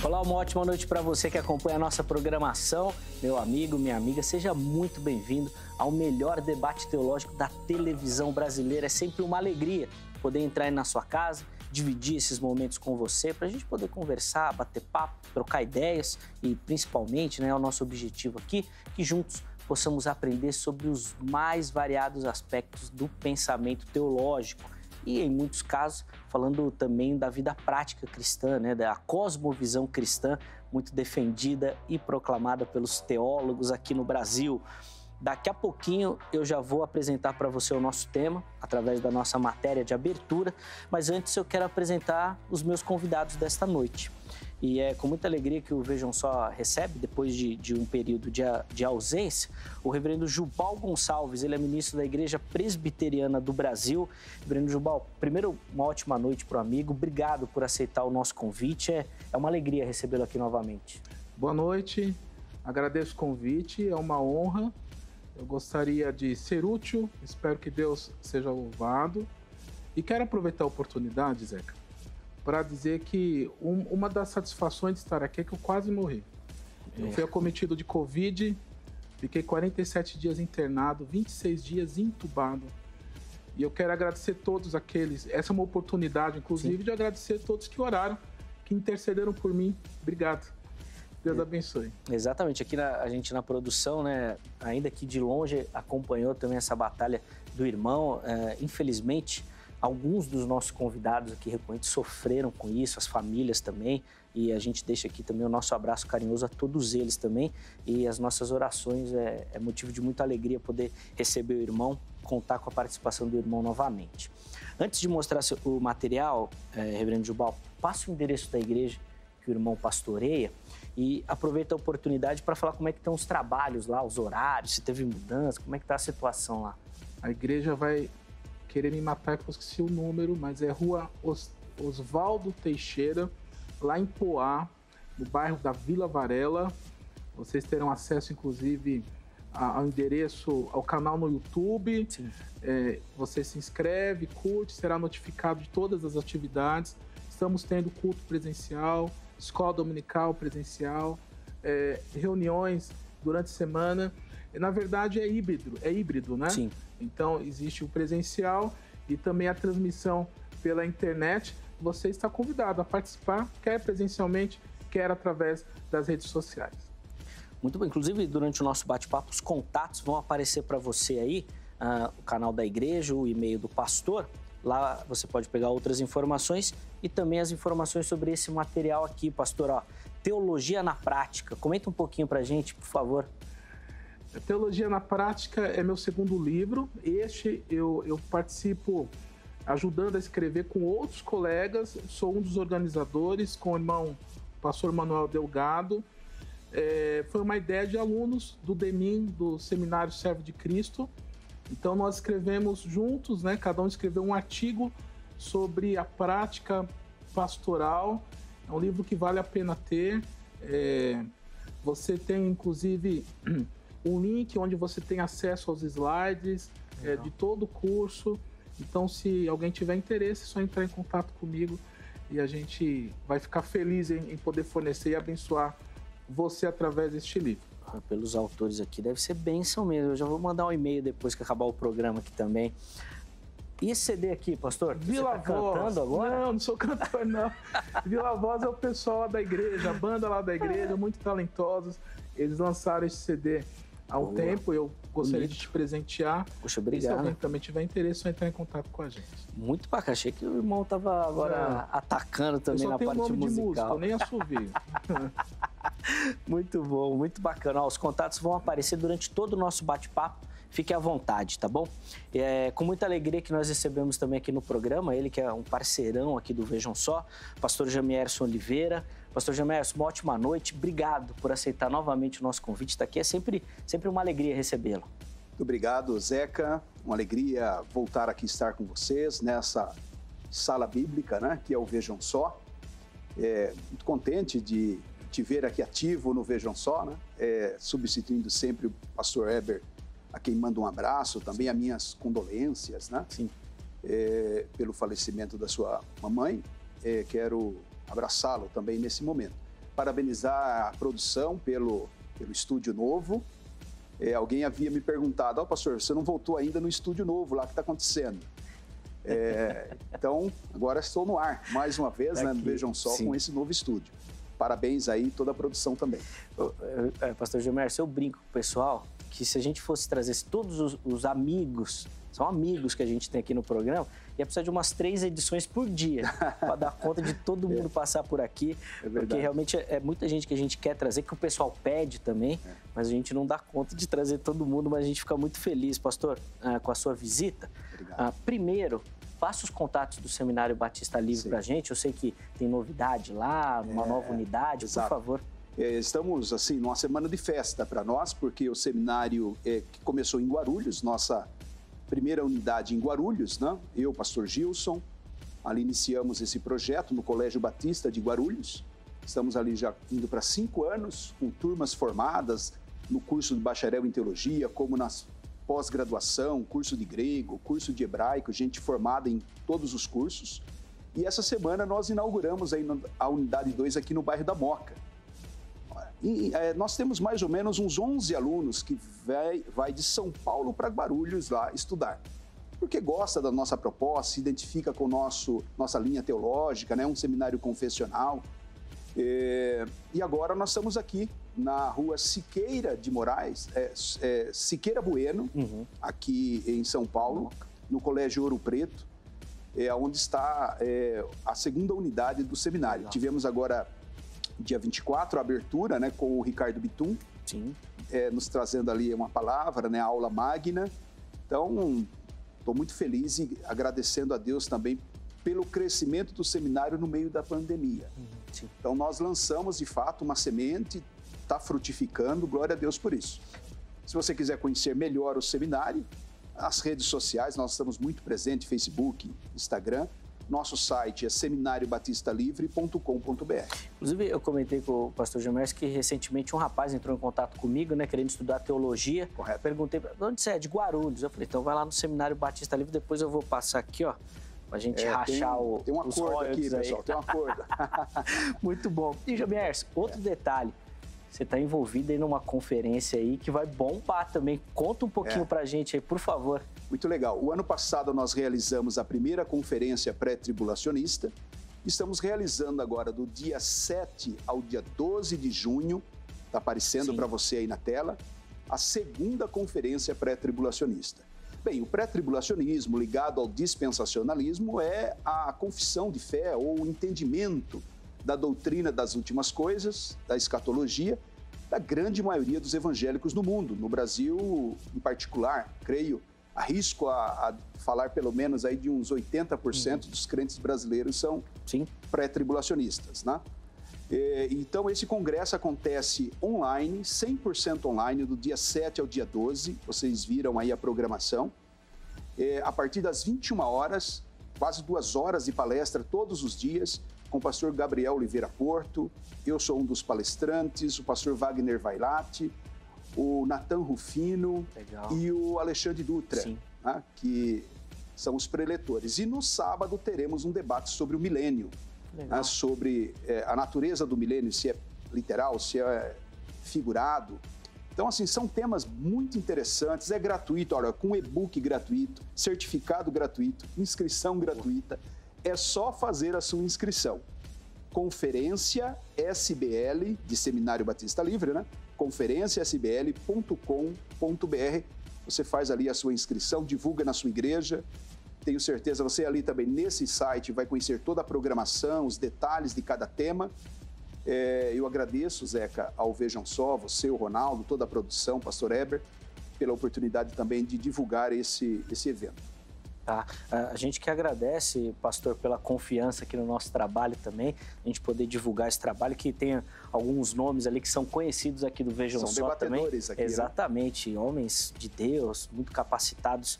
Olá, uma ótima noite para você que acompanha a nossa programação. Meu amigo, minha amiga, seja muito bem-vindo ao melhor debate teológico da televisão brasileira. É sempre uma alegria poder entrar aí na sua casa, dividir esses momentos com você, para a gente poder conversar, bater papo, trocar ideias e, principalmente, o nosso objetivo aqui, que juntos possamos aprender sobre os mais variados aspectos do pensamento teológico e, em muitos casos, falando também da vida prática cristã, da cosmovisão cristã, muito defendida e proclamada pelos teólogos aqui no Brasil. Daqui a pouquinho eu já vou apresentar para você o nosso tema, através da nossa matéria de abertura, mas antes eu quero apresentar os meus convidados desta noite. E é com muita alegria que o Vejam Só recebe, depois de um período de ausência, o reverendo Jubal Gonçalves. Ele é ministro da Igreja Presbiteriana do Brasil. Reverendo Jubal, primeiro, uma ótima noite para o amigo. Obrigado por aceitar o nosso convite. É uma alegria recebê-lo aqui novamente. Boa noite, agradeço o convite, é uma honra. Eu gostaria de ser útil, espero que Deus seja louvado. E quero aproveitar a oportunidade, Zeca, para dizer que uma das satisfações de estar aqui é que eu quase morri. Eu fui acometido de Covid, fiquei 47 dias internado, 26 dias entubado. E eu quero agradecer todos aqueles, essa é uma oportunidade, inclusive, Sim. de agradecer todos que oraram, que intercederam por mim. Obrigado. Deus abençoe. Exatamente. Aqui a gente na produção, ainda que de longe, acompanhou também essa batalha do irmão. Infelizmente, alguns dos nossos convidados aqui recorrentes sofreram com isso, as famílias também, e a gente deixa aqui também o nosso abraço carinhoso a todos eles também, e as nossas orações é motivo de muita alegria poder receber o irmão, contar com a participação do irmão novamente. Antes de mostrar o material, reverendo Jubal, passa o endereço da igreja que o irmão pastoreia e aproveita a oportunidade para falar como é que estão os trabalhos lá, os horários, se teve mudança, como é que está a situação lá. A igreja vai querer me matar, que eu esqueci o número, mas é Rua Oswaldo Teixeira, lá em Poá, no bairro da Vila Varela. Vocês terão acesso, inclusive, ao endereço, ao canal no YouTube. Você se inscreve, curte, será notificado de todas as atividades. Estamos tendo culto presencial, escola dominical presencial, reuniões durante a semana. Na verdade, é híbrido, né? Sim. Então, existe o presencial e também a transmissão pela internet. Você está convidado a participar, quer presencialmente, quer através das redes sociais. Muito bem. Inclusive, durante o nosso bate-papo, os contatos vão aparecer para você aí, o canal da igreja, o e-mail do pastor. Lá você pode pegar outras informações e também as informações sobre esse material aqui, pastor. Teologia na Prática. Comenta um pouquinho para a gente, por favor. A Teologia na Prática é meu segundo livro. Eu participo ajudando a escrever com outros colegas. Sou um dos organizadores com o irmão pastor Manuel Delgado. Foi uma ideia de alunos do DEMIN, do Seminário Servo de Cristo. Então nós escrevemos juntos, cada um escreveu um artigo sobre a prática pastoral. É um livro que vale a pena ter. Você tem, inclusive, um link onde você tem acesso aos slides de todo o curso. Então, se alguém tiver interesse, é só entrar em contato comigo e a gente vai ficar feliz em poder fornecer e abençoar você através deste livro. Pelos autores aqui, deve ser bênção mesmo. Eu já vou mandar um e-mail depois que acabar o programa aqui também. E esse CD aqui, pastor? Vila Você tá Voz. Cantando agora? Não sou cantor, não. Vila Voz é o pessoal lá da igreja, a banda lá da igreja, muito talentosos. Eles lançaram esse CD há um tempo, eu gostaria de te presentear. Poxa, obrigado. E se alguém também tiver interesse, é só entrar em contato com a gente. Muito bacana. Achei que o irmão tava agora atacando também na parte musical. Eu só tenho nome de música, eu nem assovio. Muito bom, muito bacana. Os contatos vão aparecer durante todo o nosso bate-papo. Fique à vontade, tá bom? Com muita alegria que nós recebemos também aqui no programa, ele que é um parceirão aqui do Vejam Só, pastor Jamierson Oliveira. Pastor Jamierson, uma ótima noite. Obrigado por aceitar novamente o nosso convite. Está aqui, é sempre uma alegria recebê-lo. Muito obrigado, Zeca. Uma alegria voltar aqui estar com vocês nessa sala bíblica, que é o Vejam Só. Muito contente de te ver aqui ativo no Vejam Só, substituindo sempre o pastor Heber, a quem mando um abraço, também as minhas condolências, Sim. Pelo falecimento da sua mamãe. Quero abraçá-lo também nesse momento. parabenizar a produção pelo estúdio novo. Alguém havia me perguntado, pastor, você não voltou ainda no estúdio novo lá, o que está acontecendo? Então, agora estou no ar, mais uma vez, né, no Vejam Só, sim, com esse novo estúdio. Parabéns aí, toda a produção também. Pastor Gilmerson, eu brinco com o pessoal que se a gente fosse trazer todos os amigos, são amigos que a gente tem aqui no programa, ia precisar de umas 3 edições por dia para dar conta de todo mundo passar por aqui, porque realmente é muita gente que a gente quer trazer, que o pessoal pede também, mas a gente não dá conta de trazer todo mundo, mas a gente fica muito feliz, pastor, com a sua visita. Primeiro, passa os contatos do Seminário Batista Livre para a gente, eu sei que tem novidade lá, uma nova unidade, por favor. Estamos, assim, numa semana de festa para nós, porque o seminário que começou em Guarulhos, nossa primeira unidade em Guarulhos, né? Eu, pastor Gilson, ali iniciamos esse projeto no Colégio Batista de Guarulhos. Estamos ali já indo para 5 anos, com turmas formadas no curso de bacharel em teologia, como nas pós-graduação, curso de grego, curso de hebraico, gente formada em todos os cursos. E essa semana nós inauguramos aí a unidade 2 aqui no bairro da Moca. Nós temos mais ou menos uns 11 alunos que vai de São Paulo para Guarulhos lá estudar, porque gosta da nossa proposta, se identifica com nossa linha teológica, né? Um seminário confessional. E agora nós estamos aqui na rua Siqueira de Moraes, Siqueira Bueno, aqui em São Paulo, no Colégio Ouro Preto, onde está a segunda unidade do seminário. Legal. Tivemos agora, dia 24, a abertura, né, com o Ricardo Bitum, sim, nos trazendo ali uma palavra, né, a aula magna. Então, estou muito feliz e agradecendo a Deus também pelo crescimento do seminário no meio da pandemia. Sim. Então, nós lançamos, de fato, uma semente, está frutificando, glória a Deus por isso. Se você quiser conhecer melhor o seminário, as redes sociais, nós estamos muito presentes, Facebook, Instagram. Nosso site é seminariobatistalivre.com.br. Inclusive, eu comentei com o pastor Gilmerson que recentemente um rapaz entrou em contato comigo, né, querendo estudar teologia. Correto. Perguntei, de onde você é? De Guarulhos. Eu falei, então vai lá no Seminário Batista Livre, depois eu vou passar aqui, ó, pra gente rachar tem um acordo aqui, pessoal, tem um acordo. Muito bom. E, Gilmerson, outro detalhe. Você está envolvido aí numa conferência aí que vai bombar também. Conta um pouquinho pra gente aí, por favor. Muito legal. O ano passado nós realizamos a primeira conferência pré-tribulacionista. Estamos realizando agora do dia 7 ao dia 12 de junho, está aparecendo para você aí na tela, a segunda conferência pré-tribulacionista. Bem, o pré-tribulacionismo ligado ao dispensacionalismo é a confissão de fé ou o entendimento da doutrina das últimas coisas, da escatologia, da grande maioria dos evangélicos no mundo. No Brasil, em particular, creio, arrisco a falar pelo menos aí de uns 80% dos crentes brasileiros são pré-tribulacionistas, né? Então, esse congresso acontece online, 100% online, do dia 7 ao dia 12. Vocês viram aí a programação. A partir das 21 horas, quase 2 horas de palestra todos os dias, com o pastor Gabriel Oliveira Porto, eu sou um dos palestrantes, o pastor Wagner Vailate, o Natan Rufino e o Alexandre Dutra, né, que são os preletores. E no sábado teremos um debate sobre o milênio, né, sobre a natureza do milênio, se é literal, se é figurado. Então, assim, são temas muito interessantes, é gratuito, olha, com e-book gratuito, certificado gratuito, inscrição gratuita. É só fazer a sua inscrição. Conferência SBL, de Seminário Batista Livre, né? conferenciasbl.com.br. Você faz ali a sua inscrição, divulga na sua igreja. Tenho certeza, você ali também nesse site vai conhecer toda a programação, os detalhes de cada tema. Eu agradeço, Zeca, ao Vejam Só, você, o Ronaldo, toda a produção, pastor Eber, pela oportunidade também de divulgar esse evento. Tá. A gente que agradece, pastor, pela confiança aqui no nosso trabalho também, a gente poder divulgar esse trabalho, que tem alguns nomes ali que são conhecidos aqui do Vejam Só também. Aqui, exatamente, né? Homens de Deus, muito capacitados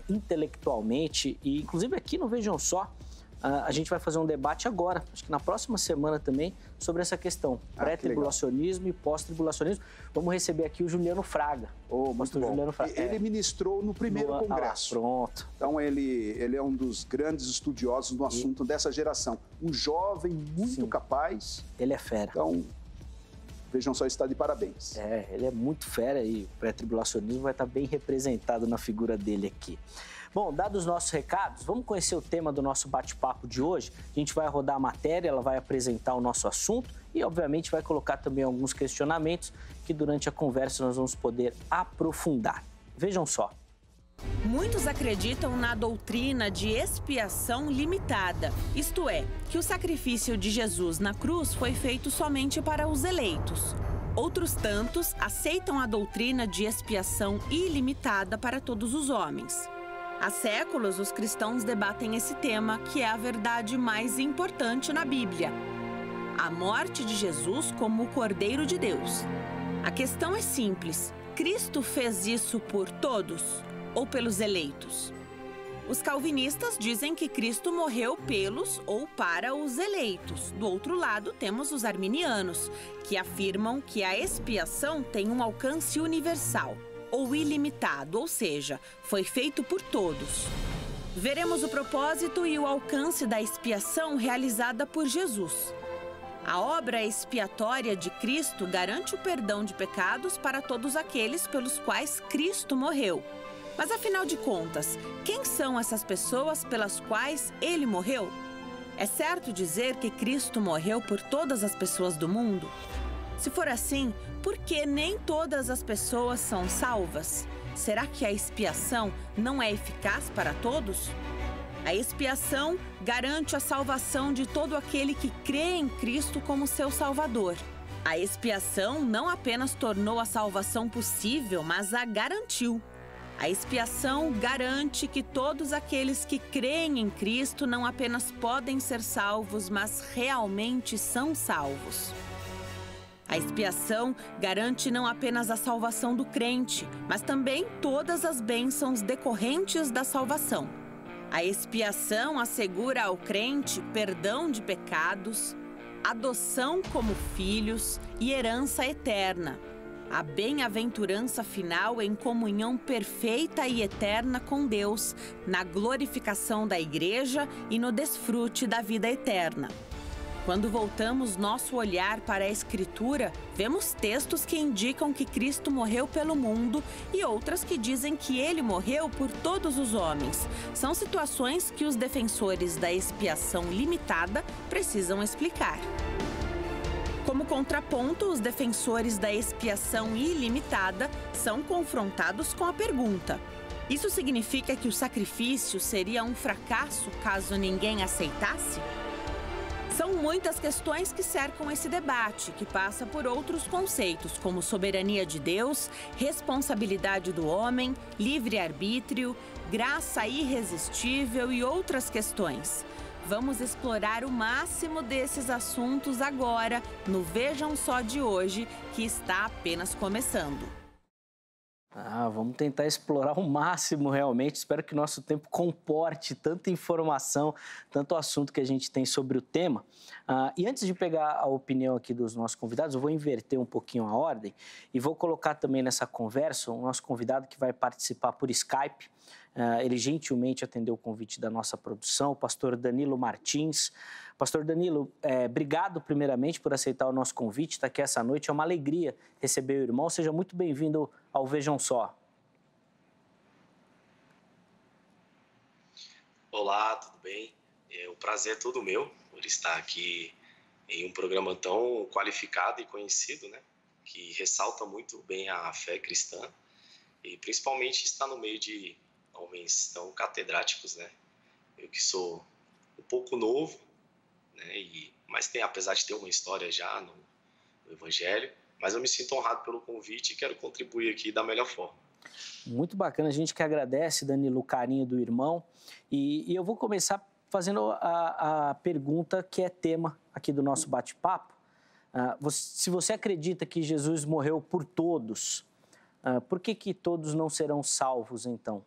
intelectualmente, e inclusive aqui no Vejam Só, a gente vai fazer um debate agora, acho que na próxima semana também, sobre essa questão, pré-tribulacionismo e pós-tribulacionismo. Vamos receber aqui o Juliano Fraga, o pastor Juliano Fraga. Ele ministrou no primeiro congresso. Pronto. Então, ele é um dos grandes estudiosos do assunto dessa geração. Um jovem muito capaz. Ele é fera. Então, Vejam Só está de parabéns. Ele é muito fera e o pré-tribulacionismo vai estar bem representado na figura dele aqui. Bom, dados os nossos recados, vamos conhecer o tema do nosso bate-papo de hoje. A gente vai rodar a matéria, ela vai apresentar o nosso assunto e, obviamente, vai colocar também alguns questionamentos que durante a conversa nós vamos poder aprofundar. Vejam só. Muitos acreditam na doutrina de expiação limitada, isto é, que o sacrifício de Jesus na cruz foi feito somente para os eleitos. Outros tantos aceitam a doutrina de expiação ilimitada para todos os homens. Há séculos, os cristãos debatem esse tema, que é a verdade mais importante na Bíblia: a morte de Jesus como o Cordeiro de Deus. A questão é simples: Cristo fez isso por todos ou pelos eleitos? Os calvinistas dizem que Cristo morreu pelos ou para os eleitos. Do outro lado, temos os arminianos, que afirmam que a expiação tem um alcance universal ou ilimitado, ou seja, foi feito por todos. Veremos o propósito e o alcance da expiação realizada por Jesus. A obra expiatória de Cristo garante o perdão de pecados para todos aqueles pelos quais Cristo morreu. Mas, afinal de contas, quem são essas pessoas pelas quais ele morreu? É certo dizer que Cristo morreu por todas as pessoas do mundo? Se for assim, por que nem todas as pessoas são salvas? Será que a expiação não é eficaz para todos? A expiação garante a salvação de todo aquele que crê em Cristo como seu Salvador. A expiação não apenas tornou a salvação possível, mas a garantiu. A expiação garante que todos aqueles que creem em Cristo não apenas podem ser salvos, mas realmente são salvos. A expiação garante não apenas a salvação do crente, mas também todas as bênçãos decorrentes da salvação. A expiação assegura ao crente perdão de pecados, adoção como filhos e herança eterna. A bem-aventurança final em comunhão perfeita e eterna com Deus, na glorificação da Igreja e no desfrute da vida eterna. Quando voltamos nosso olhar para a Escritura, vemos textos que indicam que Cristo morreu pelo mundo e outras que dizem que ele morreu por todos os homens. São situações que os defensores da expiação limitada precisam explicar. Como contraponto, os defensores da expiação ilimitada são confrontados com a pergunta: isso significa que o sacrifício seria um fracasso caso ninguém aceitasse? São muitas questões que cercam esse debate, que passa por outros conceitos, como soberania de Deus, responsabilidade do homem, livre-arbítrio, graça irresistível e outras questões. Vamos explorar o máximo desses assuntos agora no Vejam Só de hoje, que está apenas começando. Vamos tentar explorar o máximo realmente. Espero que nosso tempo comporte tanta informação, tanto assunto que a gente tem sobre o tema. E antes de pegar a opinião aqui dos nossos convidados, eu vou inverter um pouquinho a ordem e vou colocar também nessa conversa o nosso convidado que vai participar por Skype. Ele gentilmente atendeu o convite da nossa produção, o pastor Danilo Martins. Pastor Danilo, obrigado primeiramente por aceitar o nosso convite, estar aqui essa noite. É uma alegria receber o irmão. Seja muito bem-vindo ao Vejam Só. Olá, tudo bem? O prazer é todo meu por estar aqui em um programa tão qualificado e conhecido, né? Que ressalta muito bem a fé cristã e principalmente estar no meio de homens tão catedráticos, né? Eu que sou um pouco novo, né? Mas apesar de ter uma história já no Evangelho, mas eu me sinto honrado pelo convite e quero contribuir aqui da melhor forma. Muito bacana, a gente que agradece, Danilo, o carinho do irmão. E eu vou começar fazendo a pergunta que é tema aqui do nosso bate-papo. Se você acredita que Jesus morreu por todos, por que todos não serão salvos, então?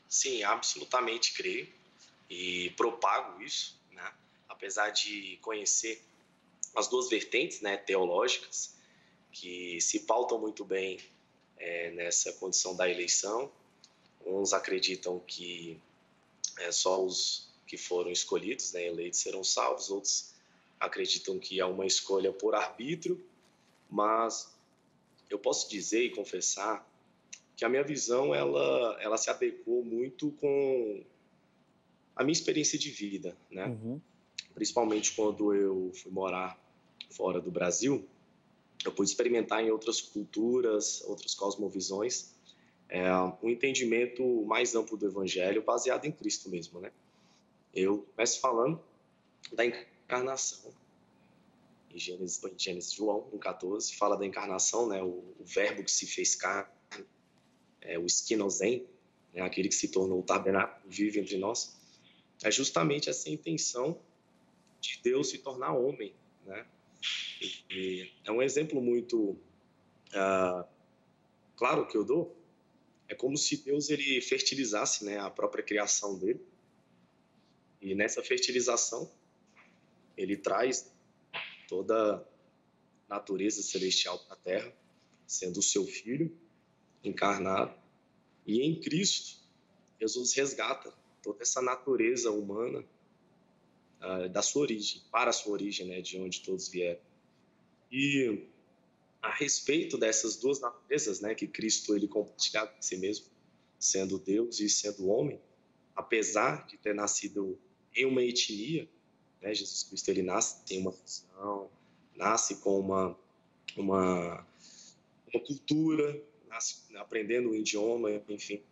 Sim, absolutamente creio e propago isso, né? Apesar de conhecer as duas vertentes, né, teológicas, que se pautam muito bem nessa condição da eleição. Uns acreditam que só os que foram escolhidos, né, eleitos, serão salvos, outros acreditam que é uma escolha por arbítrio, mas eu posso dizer e confessar que a minha visão ela se adequou muito com a minha experiência de vida, né? Uhum. Principalmente quando eu fui morar fora do Brasil, eu pude experimentar em outras culturas, outras cosmovisões, um entendimento mais amplo do Evangelho, baseado em Cristo mesmo, né? Eu começo falando da encarnação. Em Gênesis João 1,14, fala da encarnação, né? O verbo que se fez carne, o esquinozen, né? Aquele que se tornou o tabernáculo, vive entre nós. É justamente essa intenção de Deus se tornar homem, né? E é um exemplo muito claro que eu dou. É como se Deus ele fertilizasse, né, a própria criação dele. E nessa fertilização, ele traz toda a natureza celestial para a terra, sendo o seu filho encarnado. E em Cristo, Jesus resgata toda essa natureza humana da sua origem, para a sua origem, né, de onde todos vieram. E a respeito dessas duas naturezas, né, que Cristo ele compartilhava em si mesmo, sendo Deus e sendo homem, apesar de ter nascido em uma etnia, né, Jesus Cristo ele nasce em uma nação, nasce com uma cultura, nasce aprendendo o idioma, enfim.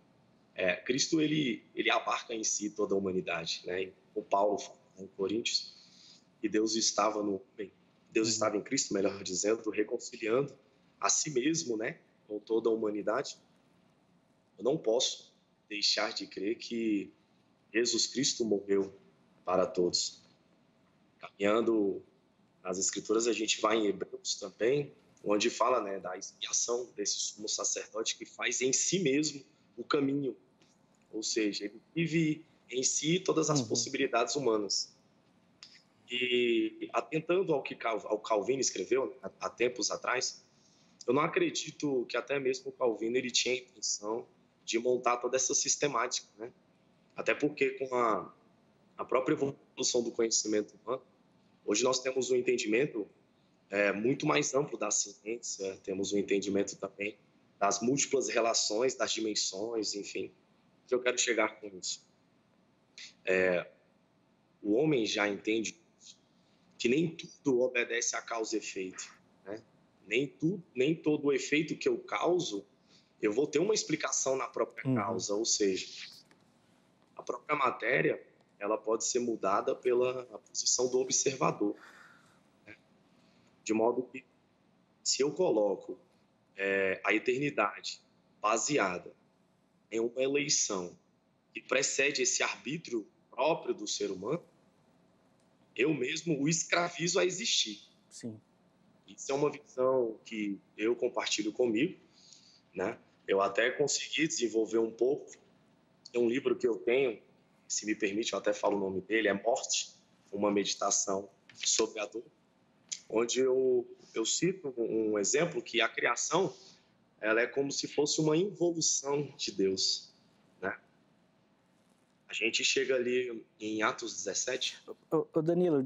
Cristo ele abarca em si toda a humanidade, né? O Paulo fala em Coríntios que Deus estava no homem, Deus estava em Cristo, melhor dizendo, reconciliando a si mesmo, né, com toda a humanidade. Eu não posso deixar de crer que Jesus Cristo morreu para todos. Caminhando nas Escrituras, a gente vai em Hebreus também, onde fala, né, da expiação desse sumo sacerdote que faz em si mesmo o caminho. Ou seja, ele vive em si todas as possibilidades humanas. E atentando ao que Calvino escreveu há tempos atrás, eu não acredito que até mesmo o Calvino ele tinha a intenção de montar toda essa sistemática, né? Até porque com a própria evolução do conhecimento humano, hoje nós temos um entendimento muito mais amplo da ciência, temos um entendimento também das múltiplas relações, das dimensões, enfim. O que eu quero chegar com isso? O homem já entende que nem tudo obedece a causa e efeito, né? Nem todo o efeito que eu causo, eu vou ter uma explicação na própria causa, ou seja, a própria matéria, ela pode ser mudada pela posição do observador, né? De modo que, se eu coloco a eternidade baseada em uma eleição que precede esse arbítrio próprio do ser humano, eu mesmo o escravizo a existir. Sim. Isso é uma visão que eu compartilho comigo, né? Eu até consegui desenvolver um pouco. Tem um livro que eu tenho, se me permite, eu até falo o nome dele, é Morte, uma meditação sobre a dor, onde eu cito um exemplo que a criação ela é como se fosse uma involução de Deus, né? A gente chega ali em Atos 17. Ô Danilo,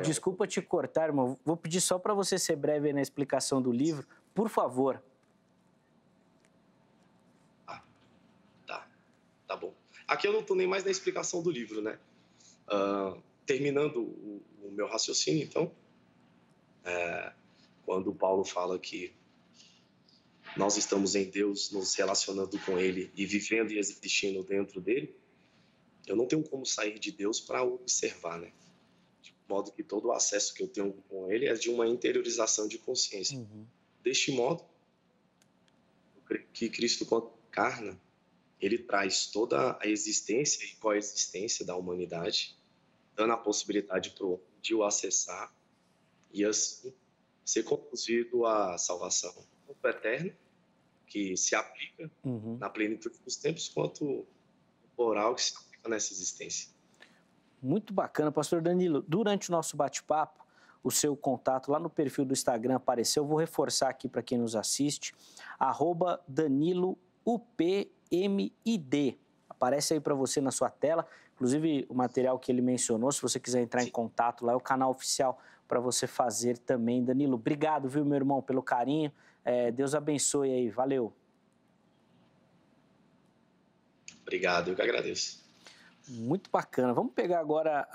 desculpa te cortar, irmão. Vou pedir só para você ser breve aí na explicação do livro, por favor. Tá bom. Aqui eu não estou nem mais na explicação do livro, né? Terminando o meu raciocínio, então, quando Paulo fala que nós estamos em Deus, nos relacionando com Ele e vivendo e existindo dentro dele, eu não tenho como sair de Deus para observar, né? De modo que todo o acesso que eu tenho com Ele é de uma interiorização de consciência. Deste modo, eu creio que Cristo, quando encarna, ele traz toda a existência e coexistência da humanidade, dando a possibilidade para o homem de o acessar e assim ser conduzido à salvação tanto eterna, que se aplica na plenitude dos tempos, quanto temporal, que se aplica nessa existência. Muito bacana, pastor Danilo. Durante o nosso bate-papo, o seu contato lá no perfil do Instagram apareceu. Eu vou reforçar aqui para quem nos assiste, @DaniloUPMID. Aparece aí para você na sua tela. Inclusive, o material que ele mencionou, se você quiser entrar em contato lá, é o canal oficial para você fazer também. Danilo, obrigado, viu, meu irmão, pelo carinho. Deus abençoe aí. Valeu. Obrigado, eu que agradeço. Muito bacana. Vamos pegar agora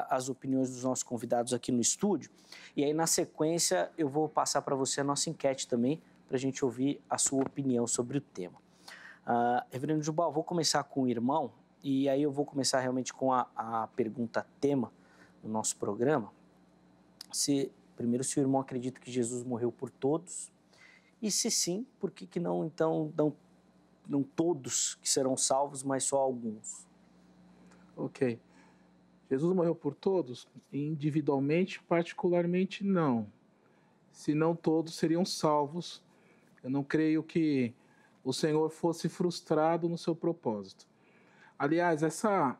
as opiniões dos nossos convidados aqui no estúdio. E aí, na sequência, eu vou passar para você a nossa enquete também, para a gente ouvir a sua opinião sobre o tema. Reverendo Jubal, vou começar com o irmão, e aí eu vou começar realmente com a pergunta tema do nosso programa. Primeiro, se o irmão acredita que Jesus morreu por todos, e se sim, por que não, então, não todos que serão salvos, mas só alguns? Ok. Jesus morreu por todos? Individualmente, particularmente, não. Se não todos seriam salvos, eu não creio que o Senhor fosse frustrado no seu propósito. Aliás, essa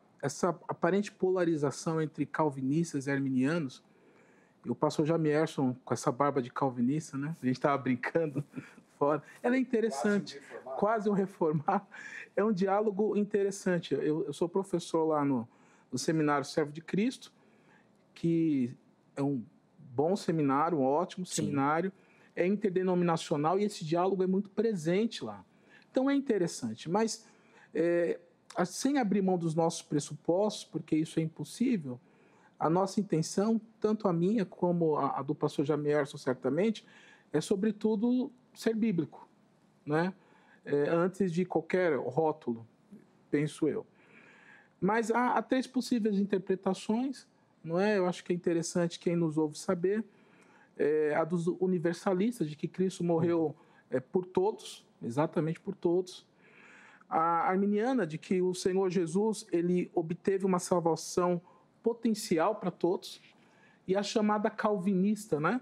aparente polarização entre calvinistas e arminianos, e o pastor Jamierson, com essa barba de calvinista, né? A gente estava brincando fora. Ela é interessante. Quase um reformado. É um diálogo interessante. Eu sou professor lá no Seminário Servo de Cristo, que é um bom seminário, um ótimo seminário. É interdenominacional e esse diálogo é muito presente lá. Então é interessante. Mas, sem abrir mão dos nossos pressupostos, porque isso é impossível, a nossa intenção, tanto a minha como a do pastor Jamierson, certamente, é, sobretudo, ser bíblico, né? Antes de qualquer rótulo, penso eu. Mas há três possíveis interpretações, não é? Eu acho que é interessante quem nos ouve saber. A dos universalistas, de que Cristo morreu por todos, exatamente por todos. A arminiana, de que o Senhor Jesus ele obteve uma salvação potencial para todos. E a chamada calvinista, né?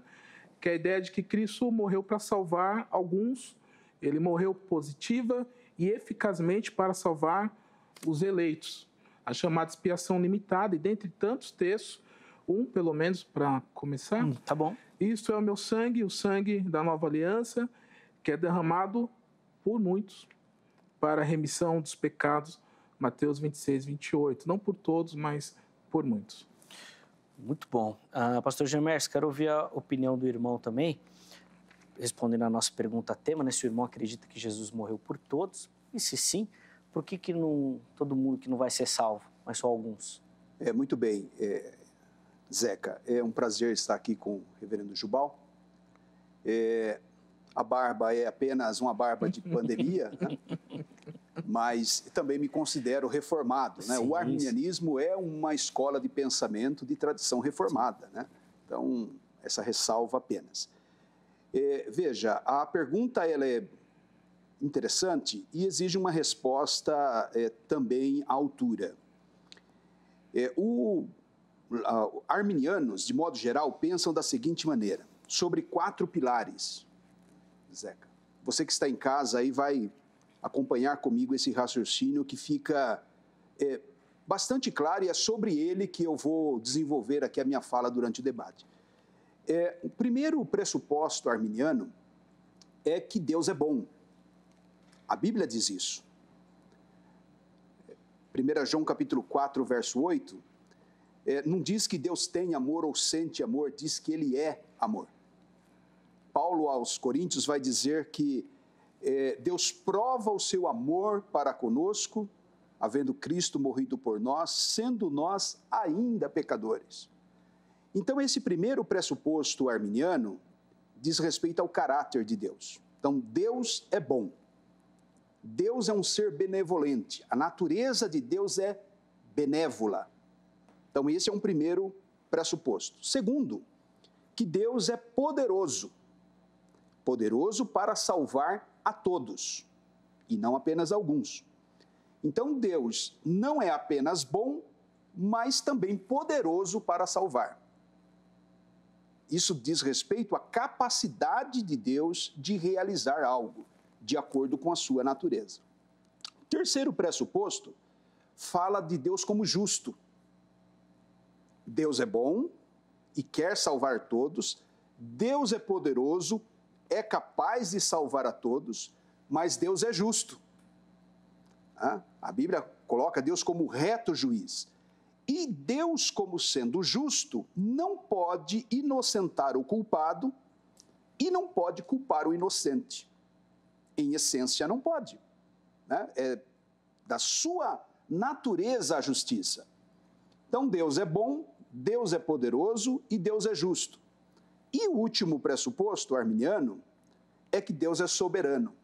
Que é a ideia de que Cristo morreu para salvar alguns, ele morreu positiva e eficazmente para salvar os eleitos. A chamada expiação limitada, e dentre tantos textos, pelo menos, para começar. Tá bom. Isto é o meu sangue, o sangue da nova aliança, que é derramado por muitos para a remissão dos pecados. Mateus 26, 28. Não por todos, mas por muitos. Muito bom. Pastor Jamierson, quero ouvir a opinião do irmão também, respondendo a nossa pergunta tema, né? Se o irmão acredita que Jesus morreu por todos, e se sim, por que não todo mundo que não vai ser salvo, mas só alguns? Muito bem, Zeca, é um prazer estar aqui com o reverendo Jubal. A barba é apenas uma barba de pandemia, né? Mas também me considero reformado, né? Sim, o arminianismo é uma escola de pensamento de tradição reformada, né? Então, essa ressalva apenas. Veja, a pergunta ela é interessante e exige uma resposta também à altura. Arminianos, de modo geral, pensam da seguinte maneira, sobre 4 pilares, Zeca. Você que está em casa aí vai acompanhar comigo esse raciocínio que fica bastante claro e é sobre ele que eu vou desenvolver aqui a minha fala durante o debate. O primeiro pressuposto arminiano é que Deus é bom. A Bíblia diz isso. 1 João capítulo 4, verso 8, não diz que Deus tem amor ou sente amor, diz que Ele é amor. Paulo aos Coríntios vai dizer que Deus prova o seu amor para conosco, havendo Cristo morrido por nós, sendo nós ainda pecadores. Então, esse primeiro pressuposto arminiano diz respeito ao caráter de Deus. Então, Deus é bom. Deus é um ser benevolente. A natureza de Deus é benévola. Então, esse é um primeiro pressuposto. Segundo, que Deus é poderoso. Poderoso para salvar a todos, e não apenas alguns. Então, Deus não é apenas bom, mas também poderoso para salvar. Isso diz respeito à capacidade de Deus de realizar algo, de acordo com a sua natureza. O terceiro pressuposto fala de Deus como justo. Deus é bom e quer salvar todos, Deus é poderoso, é capaz de salvar a todos, mas Deus é justo. A Bíblia coloca Deus como reto juiz. E Deus, como sendo justo, não pode inocentar o culpado e não pode culpar o inocente. Em essência, não pode. Né? É da sua natureza a justiça. Então, Deus é bom, Deus é poderoso e Deus é justo. E o último pressuposto arminiano é que Deus é soberano.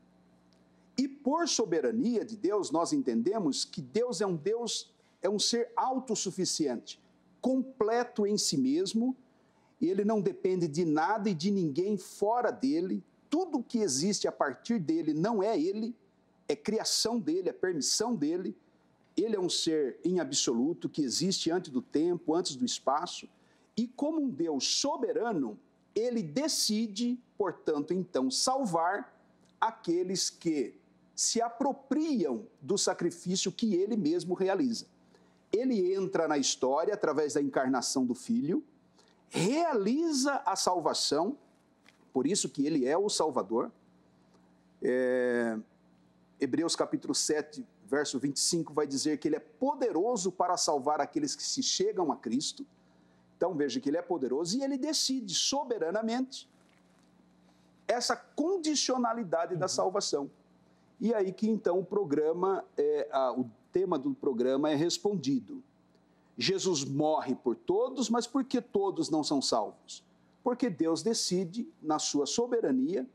E por soberania de Deus, nós entendemos que Deus é um ser autossuficiente, completo em si mesmo, e ele não depende de nada e de ninguém fora dele. Tudo que existe a partir dele não é ele, é criação dele, é permissão dele. Ele é um ser em absoluto que existe antes do tempo, antes do espaço, e como um Deus soberano, ele decide, portanto, então, salvar aqueles que se apropriam do sacrifício que ele mesmo realiza. Ele entra na história através da encarnação do Filho, realiza a salvação, por isso que ele é o Salvador. Hebreus capítulo 7, verso 25, vai dizer que ele é poderoso para salvar aqueles que se chegam a Cristo. Então veja que ele é poderoso e ele decide soberanamente essa condicionalidade da salvação. E aí que então o tema do programa é respondido. Jesus morre por todos, mas por que todos não são salvos? Porque Deus decide, na sua soberania,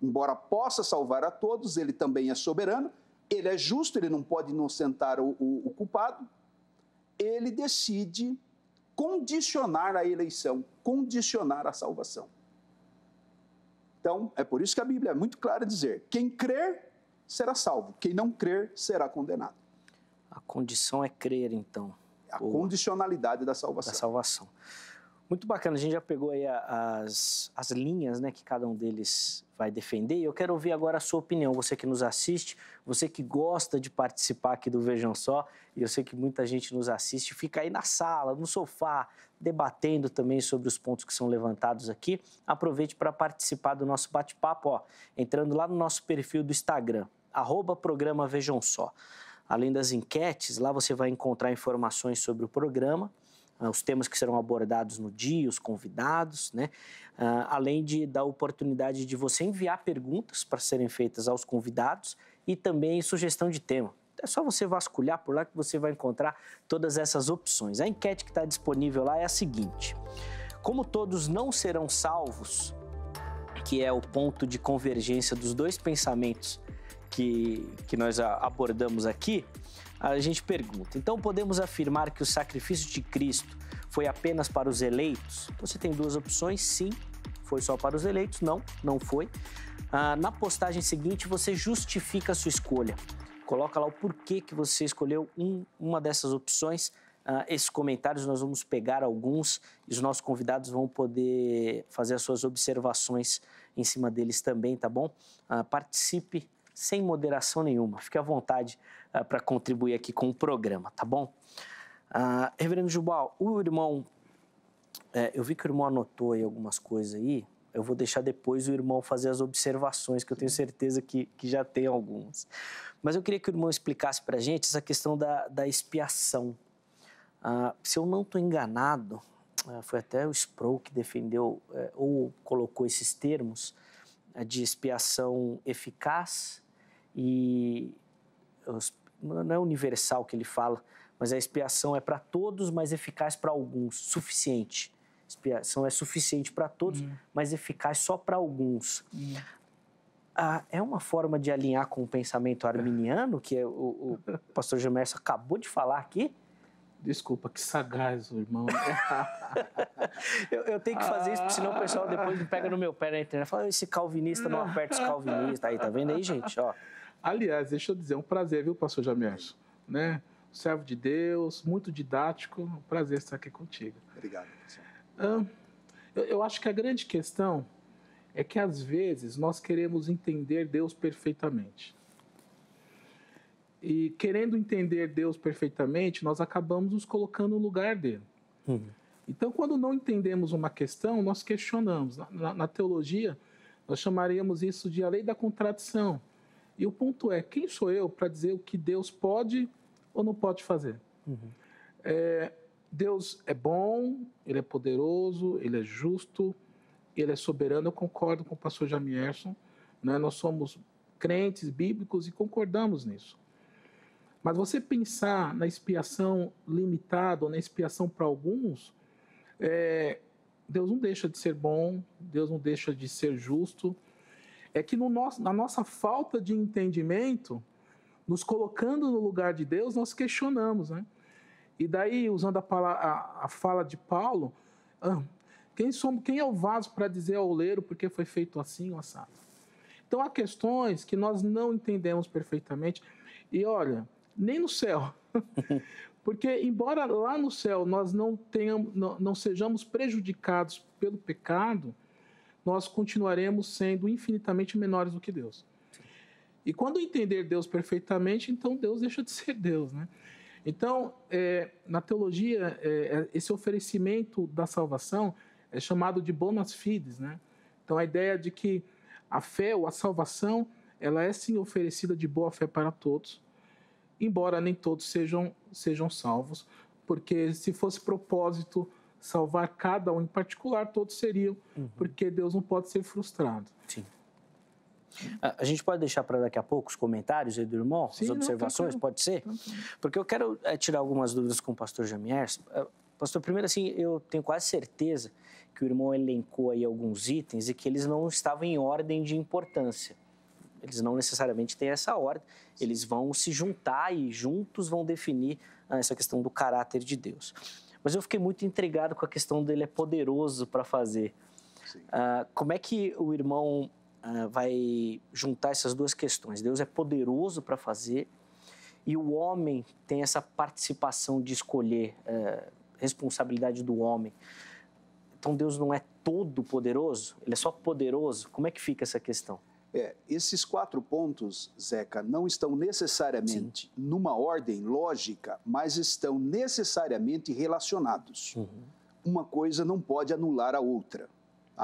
embora possa salvar a todos, ele também é soberano, ele é justo, ele não pode inocentar o culpado, ele decide condicionar a eleição, condicionar a salvação. Então, é por isso que a Bíblia é muito clara a dizer, quem crer será salvo, quem não crer será condenado. A condição é crer, então. A condicionalidade da salvação. Da salvação. Muito bacana, a gente já pegou aí as linhas, né, que cada um deles vai defender, e eu quero ouvir agora a sua opinião, você que nos assiste, você que gosta de participar aqui do Vejam Só, e eu sei que muita gente nos assiste, fica aí na sala, no sofá, debatendo também sobre os pontos que são levantados aqui. Aproveite para participar do nosso bate-papo, entrando lá no nosso perfil do Instagram, @programa Vejam Só. Além das enquetes, lá você vai encontrar informações sobre o programa, os temas que serão abordados no dia, os convidados, né? Além da oportunidade de você enviar perguntas para serem feitas aos convidados e também sugestão de tema. É só você vasculhar por lá que você vai encontrar todas essas opções. A enquete que está disponível lá é a seguinte: como todos não serão salvos, que é o ponto de convergência dos dois pensamentos que nós abordamos aqui, a gente pergunta, então podemos afirmar que o sacrifício de Cristo foi apenas para os eleitos? Você tem duas opções, sim, foi só para os eleitos, não foi. Na postagem seguinte, você justifica a sua escolha. Coloca lá o porquê que você escolheu uma dessas opções. Esses comentários nós vamos pegar alguns e os nossos convidados vão poder fazer as suas observações em cima deles também, tá bom? Participe sem moderação nenhuma. Fique à vontade para contribuir aqui com o programa, tá bom? Reverendo Jubal, o irmão... eu vi que o irmão anotou aí algumas coisas aí. Eu vou deixar depois o irmão fazer as observações, que eu tenho certeza que já tem algumas. Mas eu queria que o irmão explicasse para a gente essa questão da expiação. Se eu não estou enganado, foi até o Sproul que defendeu ou colocou esses termos de expiação eficaz e não é universal que ele fala, mas a expiação é para todos, mas eficaz para alguns, suficiente. Expiação é suficiente para todos, mas eficaz só para alguns. É uma forma de alinhar com o pensamento arminiano, que o pastor Gemerson acabou de falar aqui? Desculpa, que sagaz o irmão. eu tenho que fazer isso, porque senão o pessoal depois me pega no meu pé na internet e fala, esse calvinista não aperta os calvinistas. Aí, tá vendo aí, gente? Ó. Aliás, deixa eu dizer, é um prazer, viu, pastor Gemerson? Né? Servo de Deus, muito didático, um prazer estar aqui contigo. Obrigado, pastor. Eu acho que a grande questão é que, às vezes, nós queremos entender Deus perfeitamente. E, querendo entender Deus perfeitamente, nós acabamos nos colocando no lugar dele. Então, quando não entendemos uma questão, nós questionamos. Na teologia, nós chamaríamos isso de a lei da contradição. E o ponto é, quem sou eu para dizer o que Deus pode ou não pode fazer? Deus é bom, Ele é poderoso, Ele é justo, Ele é soberano. Eu concordo com o pastor Jamierson, né? Nós somos crentes bíblicos e concordamos nisso. Mas você pensar na expiação limitada ou na expiação para alguns, Deus não deixa de ser bom, Deus não deixa de ser justo. É que na nossa falta de entendimento, nos colocando no lugar de Deus, nós questionamos, né? E daí, usando a fala de Paulo, quem é o vaso para dizer ao oleiro porque foi feito assim ou assado? Então, há questões que nós não entendemos perfeitamente. E olha, nem no céu. Porque, embora lá no céu nós não sejamos prejudicados pelo pecado, nós continuaremos sendo infinitamente menores do que Deus. E quando entender Deus perfeitamente, então Deus deixa de ser Deus, né? Então, na teologia, esse oferecimento da salvação é chamado de bona fides, né? Então, a ideia de que a fé ou a salvação, ela é sim oferecida de boa fé para todos, embora nem todos sejam salvos, porque se fosse propósito salvar cada um em particular, todos seriam, porque Deus não pode ser frustrado. Sim. A gente pode deixar para daqui a pouco os comentários aí do irmão, Sim, as observações, não, pode ser? Porque eu quero tirar algumas dúvidas com o pastor Jamierson. Pastor, primeiro assim, eu tenho quase certeza que o irmão elencou aí alguns itens e que eles não estavam em ordem de importância. Eles não necessariamente têm essa ordem, eles vão se juntar e juntos vão definir essa questão do caráter de Deus. Mas eu fiquei muito intrigado com a questão dele é poderoso para fazer. Como é que o irmão vai juntar essas duas questões? Deus é poderoso para fazer e o homem tem essa participação de escolher, responsabilidade do homem. Então Deus não é todo poderoso? Ele é só poderoso? Como é que fica essa questão? Esses 4 pontos, Zeca, não estão necessariamente numa ordem lógica, mas estão necessariamente relacionados. Uma coisa não pode anular a outra.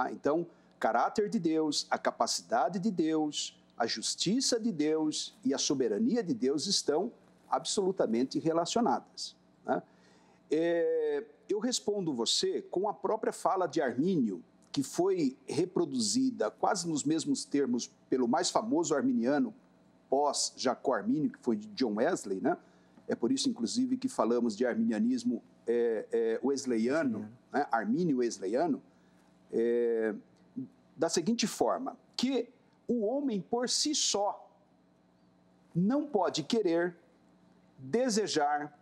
Então, caráter de Deus, a capacidade de Deus, a justiça de Deus e a soberania de Deus estão absolutamente relacionadas, né? Eu respondo você com a própria fala de Armínio, que foi reproduzida quase nos mesmos termos pelo mais famoso arminiano pós-Jacó Armínio, que foi de John Wesley, né? É por isso, inclusive, que falamos de arminianismo wesleyano, né? Armínio wesleyano, da seguinte forma, que o homem por si só não pode querer, desejar,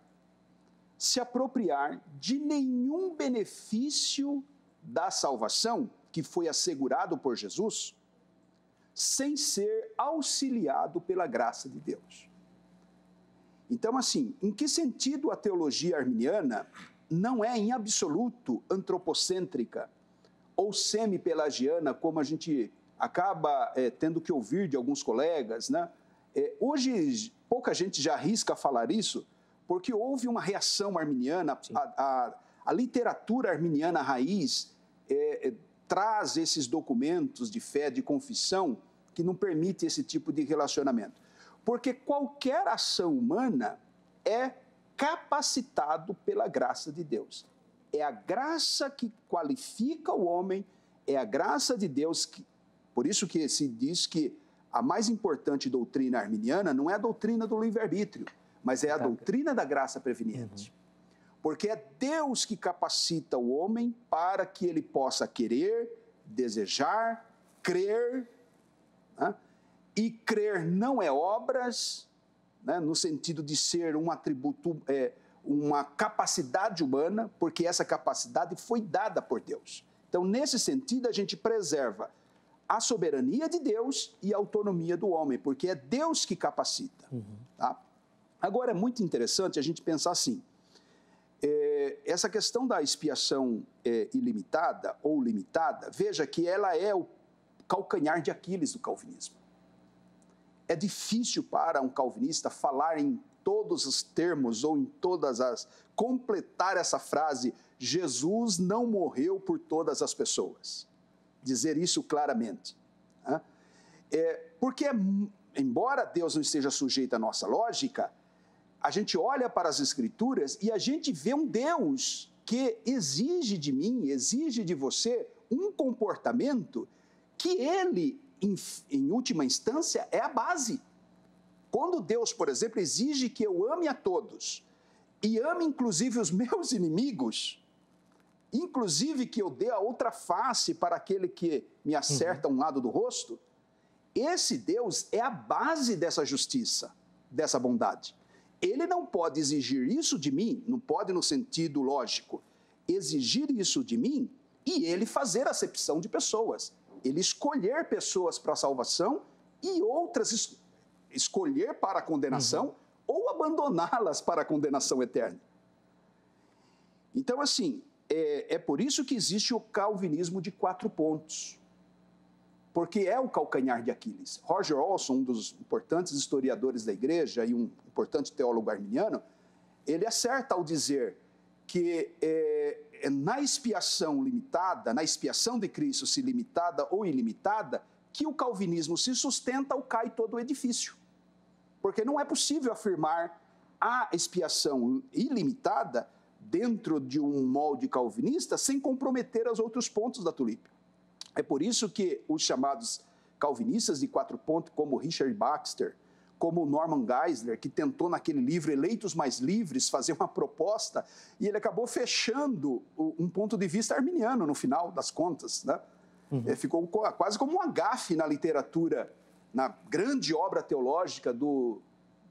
se apropriar de nenhum benefício da salvação que foi assegurado por Jesus, sem ser auxiliado pela graça de Deus. Então, assim, em que sentido a teologia arminiana não é em absoluto antropocêntrica ou semi-pelagiana, como a gente acaba tendo que ouvir de alguns colegas, né? Hoje, pouca gente já arrisca falar isso, porque houve uma reação arminiana, a literatura arminiana raiz traz esses documentos de fé, de confissão, que não permite esse tipo de relacionamento. Porque qualquer ação humana é capacitado pela graça de Deus. É a graça que qualifica o homem, é a graça de Deus que... Por isso que se diz que a mais importante doutrina arminiana não é a doutrina do livre-arbítrio, mas é a doutrina da graça preveniente. Porque é Deus que capacita o homem para que ele possa querer, desejar, crer, né? E crer não é obras, né? No sentido de ser um atributo, uma capacidade humana, porque essa capacidade foi dada por Deus. Então, nesse sentido, a gente preserva a soberania de Deus e a autonomia do homem, porque é Deus que capacita. Tá? Agora, é muito interessante a gente pensar assim, essa questão da expiação ilimitada ou limitada, veja que ela é o calcanhar de Aquiles do calvinismo. É difícil para um calvinista falar em todos os termos ou em todas as... completar essa frase, Jesus não morreu por todas as pessoas. Dizer isso claramente. Né? Porque, embora Deus não esteja sujeito à nossa lógica, a gente olha para as Escrituras e a gente vê um Deus que exige de mim, exige de você um comportamento que ele, em última instância, é a base. Quando Deus, por exemplo, exige que eu ame a todos e ame inclusive os meus inimigos, inclusive que eu dê a outra face para aquele que me acerta um lado do rosto, esse Deus é a base dessa justiça, dessa bondade. Ele não pode exigir isso de mim, não pode no sentido lógico, exigir isso de mim e ele fazer acepção de pessoas. Ele escolher pessoas para a salvação e outras escolher para a condenação ou abandoná-las para a condenação eterna. Então, assim, é por isso que existe o calvinismo de 4 pontos. Porque é o calcanhar de Aquiles. Roger Olson, um dos importantes historiadores da igreja e um importante teólogo arminiano, ele acerta ao dizer que na expiação limitada, na expiação de Cristo, se limitada ou ilimitada, que o calvinismo se sustenta ou cai todo o edifício. Porque não é possível afirmar a expiação ilimitada dentro de um molde calvinista sem comprometer os outros pontos da tulipe. É por isso que os chamados calvinistas de 4 pontos, como Richard Baxter, como Norman Geisler, que tentou naquele livro Eleitos Mais Livres fazer uma proposta, e ele acabou fechando um ponto de vista arminiano no final das contas, né? Ficou quase como um gafe na literatura, na grande obra teológica do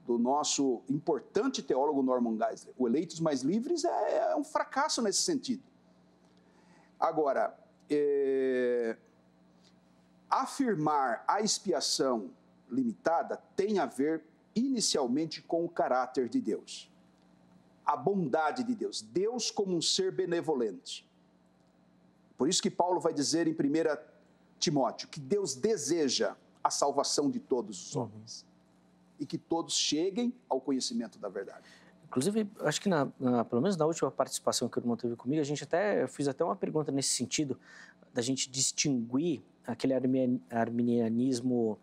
nosso importante teólogo Norman Geisler. O Eleitos Mais Livres é um fracasso nesse sentido. Agora, afirmar a expiação limitada tem a ver inicialmente com o caráter de Deus, a bondade de Deus, Deus como um ser benevolente. Por isso que Paulo vai dizer em 1 Timóteo que Deus deseja a salvação de todos os homens e que todos cheguem ao conhecimento da verdade. Inclusive, acho que pelo menos na última participação que o irmão teve comigo, eu fiz até uma pergunta nesse sentido, da gente distinguir aquele arminianismo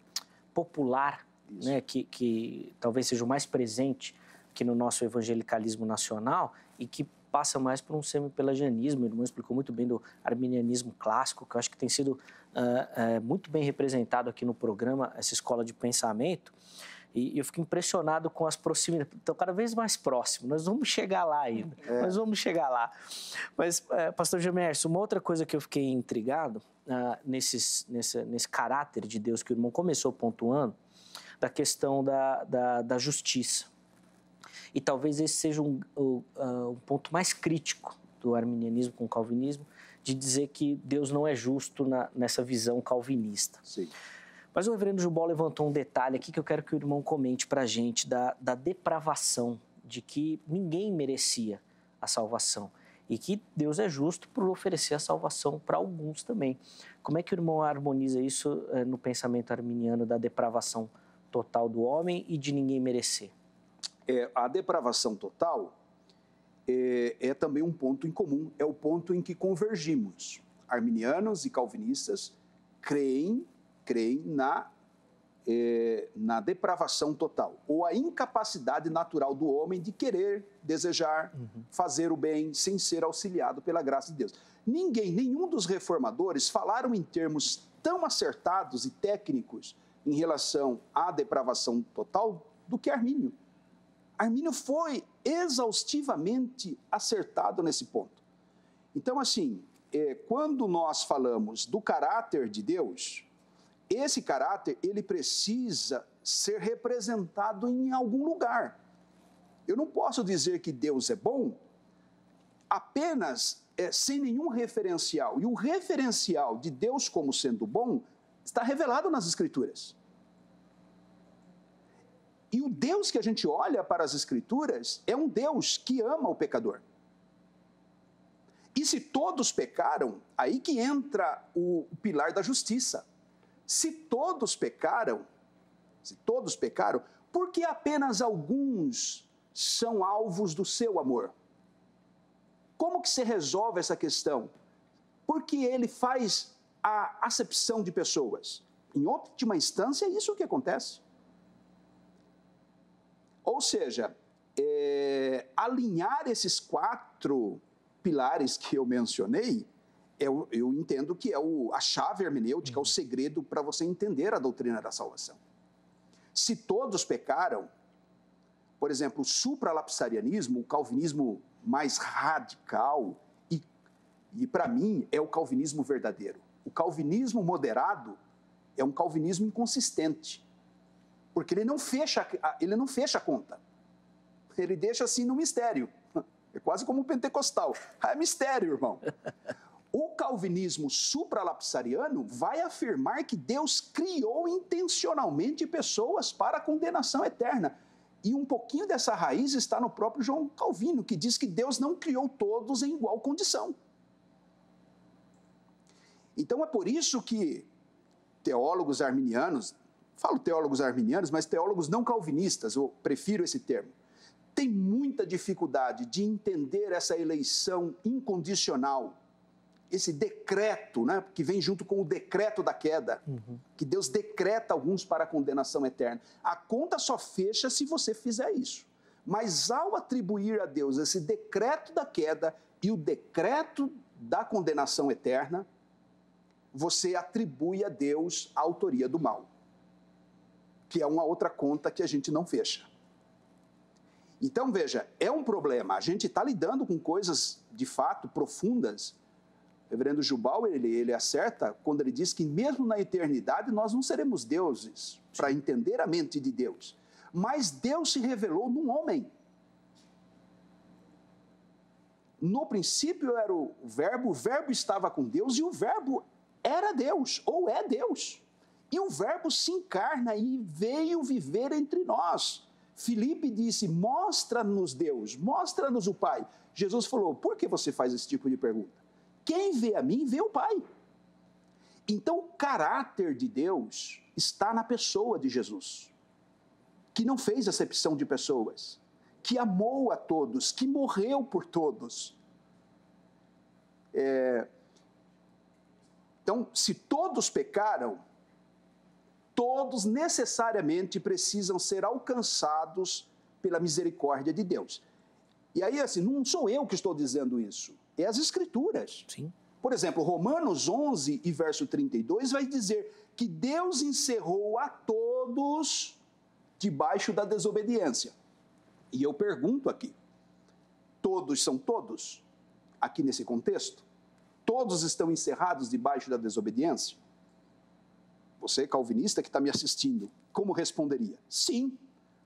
popular, né, que talvez seja o mais presente aqui no nosso evangelicalismo nacional e que passa mais por um semi-pelagianismo. O irmão explicou muito bem do arminianismo clássico, que eu acho que tem sido muito bem representado aqui no programa, essa escola de pensamento. E eu fico impressionado com as proximidades. Estão cada vez mais próximos. Nós vamos chegar lá ainda. Nós vamos chegar lá. Mas, pastor Gemerson, uma outra coisa que eu fiquei intrigado nesse caráter de Deus que o irmão começou pontuando, da questão da justiça. E talvez esse seja um ponto mais crítico do arminianismo com o calvinismo, de dizer que Deus não é justo nessa visão calvinista. Sim. Mas o reverendo Jubal levantou um detalhe aqui que eu quero que o irmão comente para a gente, da depravação, de que ninguém merecia a salvação e que Deus é justo por oferecer a salvação para alguns também. Como é que o irmão harmoniza isso no pensamento arminiano da depravação total do homem e de ninguém merecer? A depravação total é também um ponto em comum, é o ponto em que convergimos. Arminianos e calvinistas creem na depravação total, ou a incapacidade natural do homem de querer, desejar, fazer o bem, sem ser auxiliado pela graça de Deus. Nenhum dos reformadores falaram em termos tão acertados e técnicos em relação à depravação total do que Armínio. Armínio foi exaustivamente acertado nesse ponto. Então, assim, quando nós falamos do caráter de Deus, esse caráter, ele precisa ser representado em algum lugar. Eu não posso dizer que Deus é bom apenas sem nenhum referencial. E o referencial de Deus como sendo bom está revelado nas Escrituras. E o Deus que a gente olha para as Escrituras é um Deus que ama o pecador. E se todos pecaram, aí que entra o pilar da justiça. Se todos pecaram, por que apenas alguns são alvos do seu amor? Como que se resolve essa questão? Porque ele faz a acepção de pessoas. Em última instância, é isso que acontece. Ou seja, alinhar esses 4 pilares que eu mencionei, eu entendo que é a chave hermenêutica, o segredo para você entender a doutrina da salvação. Se todos pecaram, por exemplo, o supralapsarianismo, o calvinismo mais radical, e para mim é o calvinismo verdadeiro. O calvinismo moderado é um calvinismo inconsistente, porque ele não fecha a conta. Ele deixa assim no mistério. É quase como o pentecostal. É mistério, irmão. O calvinismo supralapsariano vai afirmar que Deus criou intencionalmente pessoas para a condenação eterna. E um pouquinho dessa raiz está no próprio João Calvino, que diz que Deus não criou todos em igual condição. Então é por isso que teólogos arminianos, falo teólogos arminianos, mas teólogos não calvinistas, eu prefiro esse termo, tem muita dificuldade de entender essa eleição incondicional, esse decreto, né, que vem junto com o decreto da queda, que Deus decreta alguns para a condenação eterna. A conta só fecha se você fizer isso. Mas ao atribuir a Deus esse decreto da queda e o decreto da condenação eterna, você atribui a Deus a autoria do mal, que é uma outra conta que a gente não fecha. Então, veja, é um problema. A gente está lidando com coisas, de fato, profundas. O reverendo Jubal, ele acerta quando ele diz que mesmo na eternidade nós não seremos deuses para entender a mente de Deus. Mas Deus se revelou num homem. No princípio era o verbo estava com Deus e o verbo era Deus, ou é Deus. E o verbo se encarna e veio viver entre nós. Filipe disse, mostra-nos Deus, mostra-nos o Pai. Jesus falou, por que você faz esse tipo de pergunta? Quem vê a mim, vê o Pai. Então, o caráter de Deus está na pessoa de Jesus, que não fez acepção de pessoas, que amou a todos, que morreu por todos. Então, se todos pecaram, todos necessariamente precisam ser alcançados pela misericórdia de Deus. E aí, assim, não sou eu que estou dizendo isso, é as Escrituras. Sim. Por exemplo, Romanos 11 e verso 32 vai dizer que Deus encerrou a todos debaixo da desobediência. E eu pergunto aqui, todos são todos? Aqui nesse contexto? Todos estão encerrados debaixo da desobediência? Você, calvinista que está me assistindo, como responderia? Sim,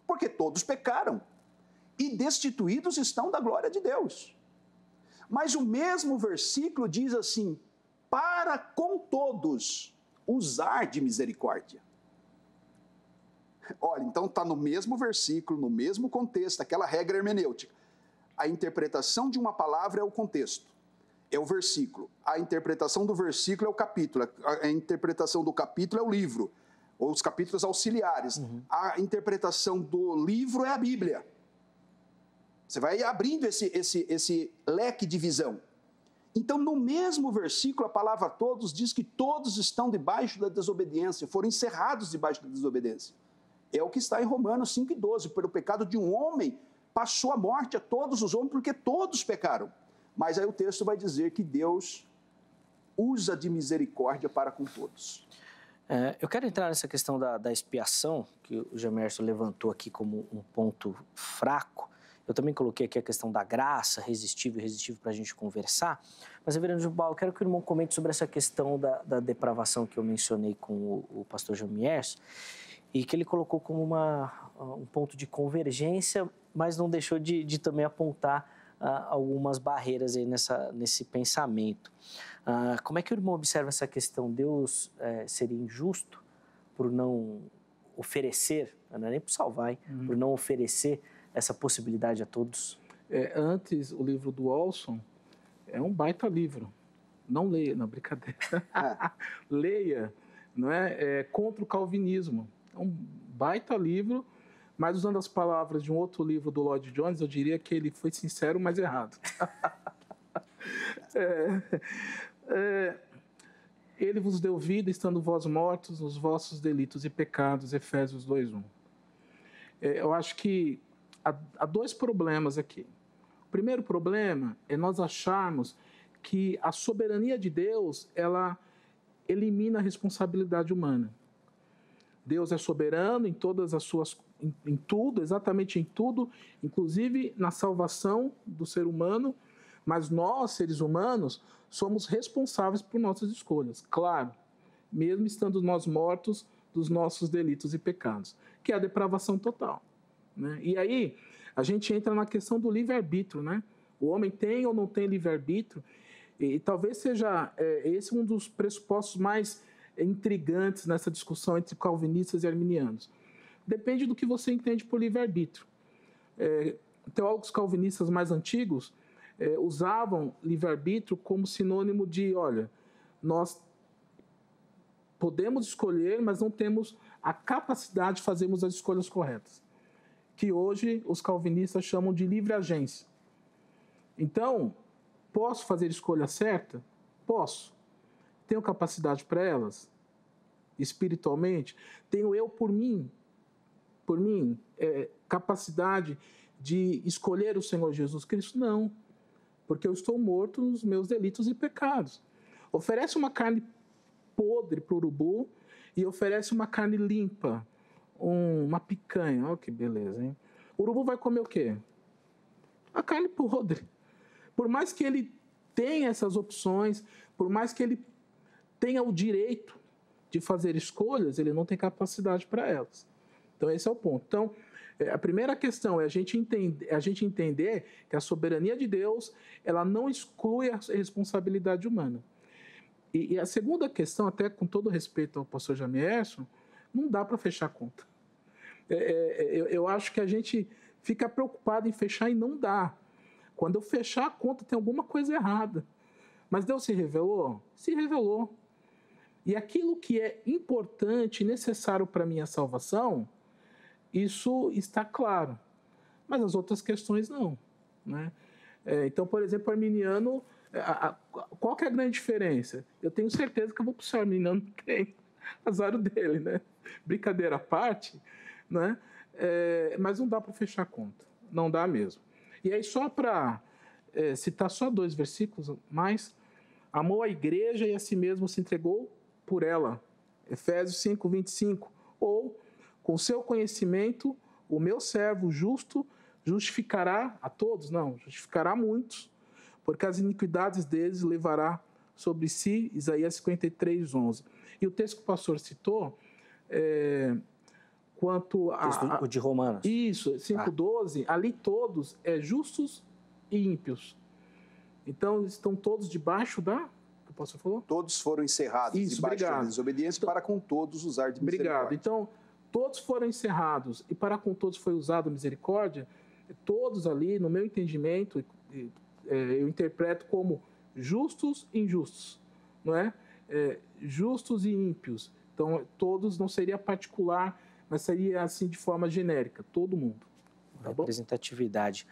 porque todos pecaram e destituídos estão da glória de Deus. Mas o mesmo versículo diz assim, para com todos usar de misericórdia. Olha, então está no mesmo versículo, no mesmo contexto, aquela regra hermenêutica. A interpretação de uma palavra é o contexto, é o versículo. A interpretação do versículo é o capítulo, a interpretação do capítulo é o livro, ou os capítulos auxiliares. A interpretação do livro é a Bíblia. Você vai abrindo esse leque de visão. Então, no mesmo versículo, a palavra todos diz que todos estão debaixo da desobediência, foram encerrados debaixo da desobediência. É o que está em Romanos 5:12. Pelo pecado de um homem, passou a morte a todos os homens, porque todos pecaram. Mas aí o texto vai dizer que Deus usa de misericórdia para com todos. Eu quero entrar nessa questão da expiação, que o Gemerson levantou aqui como um ponto fraco. Eu também coloquei aqui a questão da graça, resistível e irresistível para a gente conversar. Mas, reverendo Jubal, eu quero que o irmão comente sobre essa questão da depravação que eu mencionei com o pastor Gemerson, e que ele colocou como um ponto de convergência, mas não deixou de também apontar algumas barreiras aí nesse pensamento. Como é que o irmão observa essa questão? Deus seria injusto por não oferecer, não é nem por salvar, hein? Por não oferecer essa possibilidade a todos? Antes, o livro do Olson é um baita livro. Não leia, não, brincadeira. Leia, não é? Contra o calvinismo. É um baita livro, mas usando as palavras de um outro livro do Lloyd Jones, eu diria que ele foi sincero, mas errado. Ele vos deu vida, estando vós mortos nos vossos delitos e pecados, Efésios 2:1. Eu acho que há dois problemas aqui. O primeiro problema é nós acharmos que a soberania de Deus, ela elimina a responsabilidade humana. Deus é soberano em todas as suas, em tudo, exatamente em tudo, inclusive na salvação do ser humano, mas nós, seres humanos, somos responsáveis por nossas escolhas, claro, mesmo estando nós mortos dos nossos delitos e pecados, que é a depravação total, né? E aí a gente entra na questão do livre-arbítrio, né? O homem tem ou não tem livre-arbítrio, e talvez seja esse um dos pressupostos mais intrigantes nessa discussão entre calvinistas e arminianos. Depende do que você entende por livre-arbítrio. Teólogos calvinistas mais antigos usavam livre-arbítrio como sinônimo de, olha, nós podemos escolher, mas não temos a capacidade de fazermos as escolhas corretas, que hoje os calvinistas chamam de livre-agência. Então, posso fazer escolha certa? Posso. Tenho capacidade para elas? Espiritualmente? Tenho eu por mim, capacidade de escolher o Senhor Jesus Cristo? Não, porque eu estou morto nos meus delitos e pecados. Oferece uma carne podre para o urubu e oferece uma carne limpa, uma picanha. Olha que beleza, hein? O urubu vai comer o quê? A carne podre. Por mais que ele tenha essas opções, por mais que ele tenha o direito de fazer escolhas, ele não tem capacidade para elas. Então, esse é o ponto. Então, a primeira questão é a gente entender que a soberania de Deus, ela não exclui a responsabilidade humana. E a segunda questão, até com todo respeito ao pastor Jamierson, não dá para fechar a conta. Eu acho que a gente fica preocupado em fechar e não dá. Quando eu fechar a conta, tem alguma coisa errada. Mas Deus se revelou? Se revelou. E aquilo que é importante e necessário para a minha salvação, isso está claro. Mas as outras questões não, né? Então, por exemplo, o arminiano, qual que é a grande diferença? Eu tenho certeza que eu vou para o céu, arminiano não tem. Azar dele, né? Brincadeira à parte, né? Mas não dá para fechar a conta. Não dá mesmo. E aí, só para citar só 2 versículos mais, amou a igreja e a si mesmo se entregou por ela. Efésios 5, 25. Ou, com seu conhecimento, o meu servo justo justificará a todos? Não, justificará muitos, porque as iniquidades deles levará sobre si, Isaías 53, 11. E o texto que o pastor citou, quanto a... O de Romanos. Isso, 5:12, ali todos justos e ímpios. Então, estão todos debaixo da... O pastor falou? Todos foram encerrados debaixo da desobediência para com todos usar de misericórdia. Obrigado. Então, todos foram encerrados e para com todos foi usado misericórdia. Todos ali, no meu entendimento, eu interpreto como justos e injustos, não é? Justos e ímpios. Então, todos não seria particular, mas seria assim de forma genérica, todo mundo. Tá bom? Representatividade.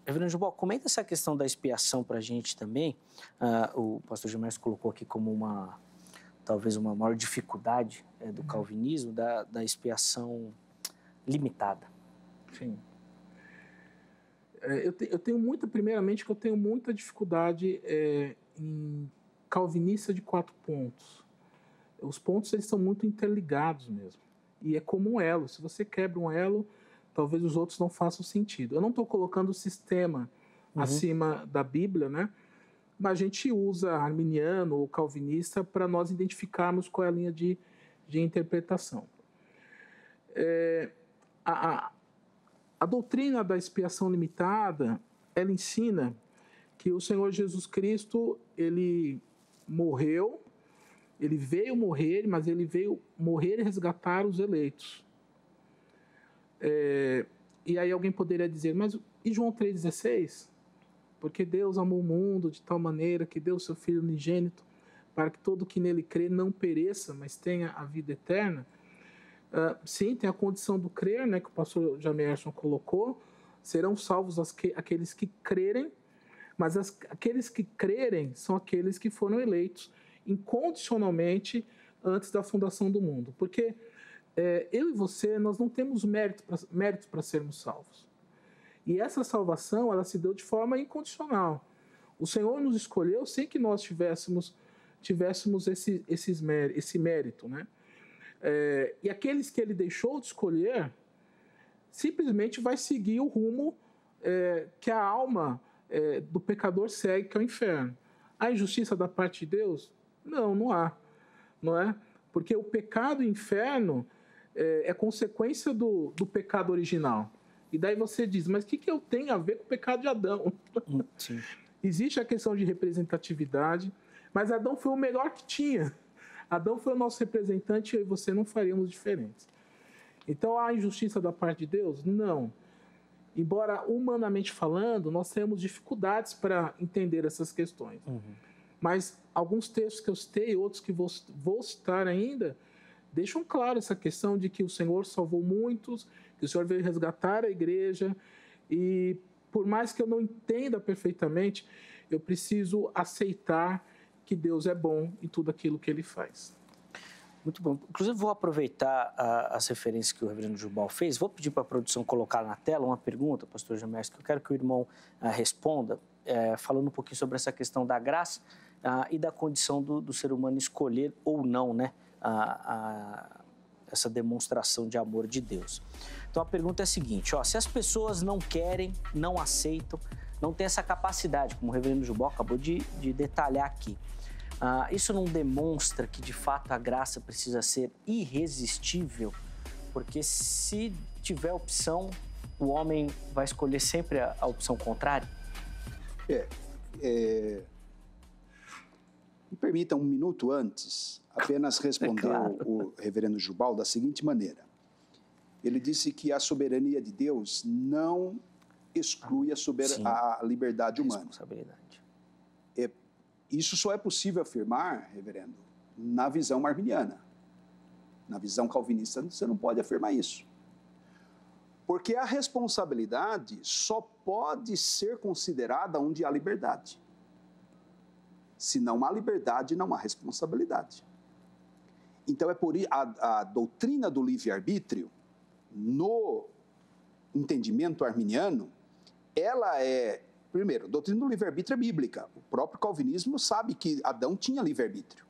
Reverendo Jubal, comenta essa questão da expiação para a gente também. O pastor Gilmar colocou aqui como talvez uma maior dificuldade do calvinismo, da expiação limitada. Sim. Primeiramente, que eu tenho muita dificuldade em calvinista de 4 pontos. Os pontos, eles são muito interligados mesmo. E é como um elo. Se você quebra um elo, talvez os outros não façam sentido. Eu não estou colocando o sistema acima da Bíblia, né? Mas a gente usa arminiano ou calvinista para nós identificarmos qual é a linha de interpretação. A doutrina da expiação limitada, ela ensina que o Senhor Jesus Cristo, ele morreu, ele veio morrer, mas ele veio morrer e resgatar os eleitos. E aí alguém poderia dizer, mas e João 3,16? Porque Deus amou o mundo de tal maneira que deu o seu Filho unigênito para que todo que nele crê não pereça, mas tenha a vida eterna. Sim, tem a condição do crer, né, que o pastor Jamierson colocou. Serão salvos aqueles que crerem, mas aqueles que crerem são aqueles que foram eleitos incondicionalmente antes da fundação do mundo. Porque eu e você, nós não temos méritos para sermos salvos. E essa salvação, ela se deu de forma incondicional. O Senhor nos escolheu sem que nós tivéssemos esse mérito, né? E aqueles que ele deixou de escolher, simplesmente vai seguir o rumo que a alma do pecador segue, que é o inferno. Há injustiça da parte de Deus? Não há. Não é? Porque o pecado e o inferno é consequência do pecado original. E daí você diz, mas o que eu tenho a ver com o pecado de Adão? Sim. Existe a questão de representatividade, mas Adão foi o melhor que tinha. Adão foi o nosso representante e eu e você não faríamos diferentes. Então, há injustiça da parte de Deus? Não. Embora, humanamente falando, nós temos dificuldades para entender essas questões. Mas alguns textos que eu citei, outros que vou citar ainda, deixam claro essa questão de que o Senhor salvou muitos, que o Senhor veio resgatar a igreja, e por mais que eu não entenda perfeitamente, eu preciso aceitar que Deus é bom em tudo aquilo que Ele faz. Muito bom. Inclusive, vou aproveitar as referências que o reverendo Jubal fez. Vou pedir para a produção colocar na tela uma pergunta, pastor Jamés, que eu quero que o irmão responda, falando um pouquinho sobre essa questão da graça e da condição do ser humano escolher ou não, né, essa demonstração de amor de Deus. Então, a pergunta é a seguinte, se as pessoas não querem, não aceitam, não têm essa capacidade, como o reverendo Jubal acabou de detalhar aqui, isso não demonstra que, de fato, a graça precisa ser irresistível? Porque se tiver opção, o homem vai escolher sempre a opção contrária? Me permita um minuto antes apenas responder claro. o reverendo Jubal da seguinte maneira. Ele disse que a soberania de Deus não exclui a liberdade humana. Responsabilidade. Isso só é possível afirmar, reverendo, na visão arminiana. Na visão calvinista, você não pode afirmar isso. Porque a responsabilidade só pode ser considerada onde há liberdade. Se não há liberdade, não há responsabilidade. Então, a doutrina do livre-arbítrio, no entendimento arminiano, ela é... Primeiro, a doutrina do livre-arbítrio é bíblica. O próprio calvinismo sabe que Adão tinha livre-arbítrio.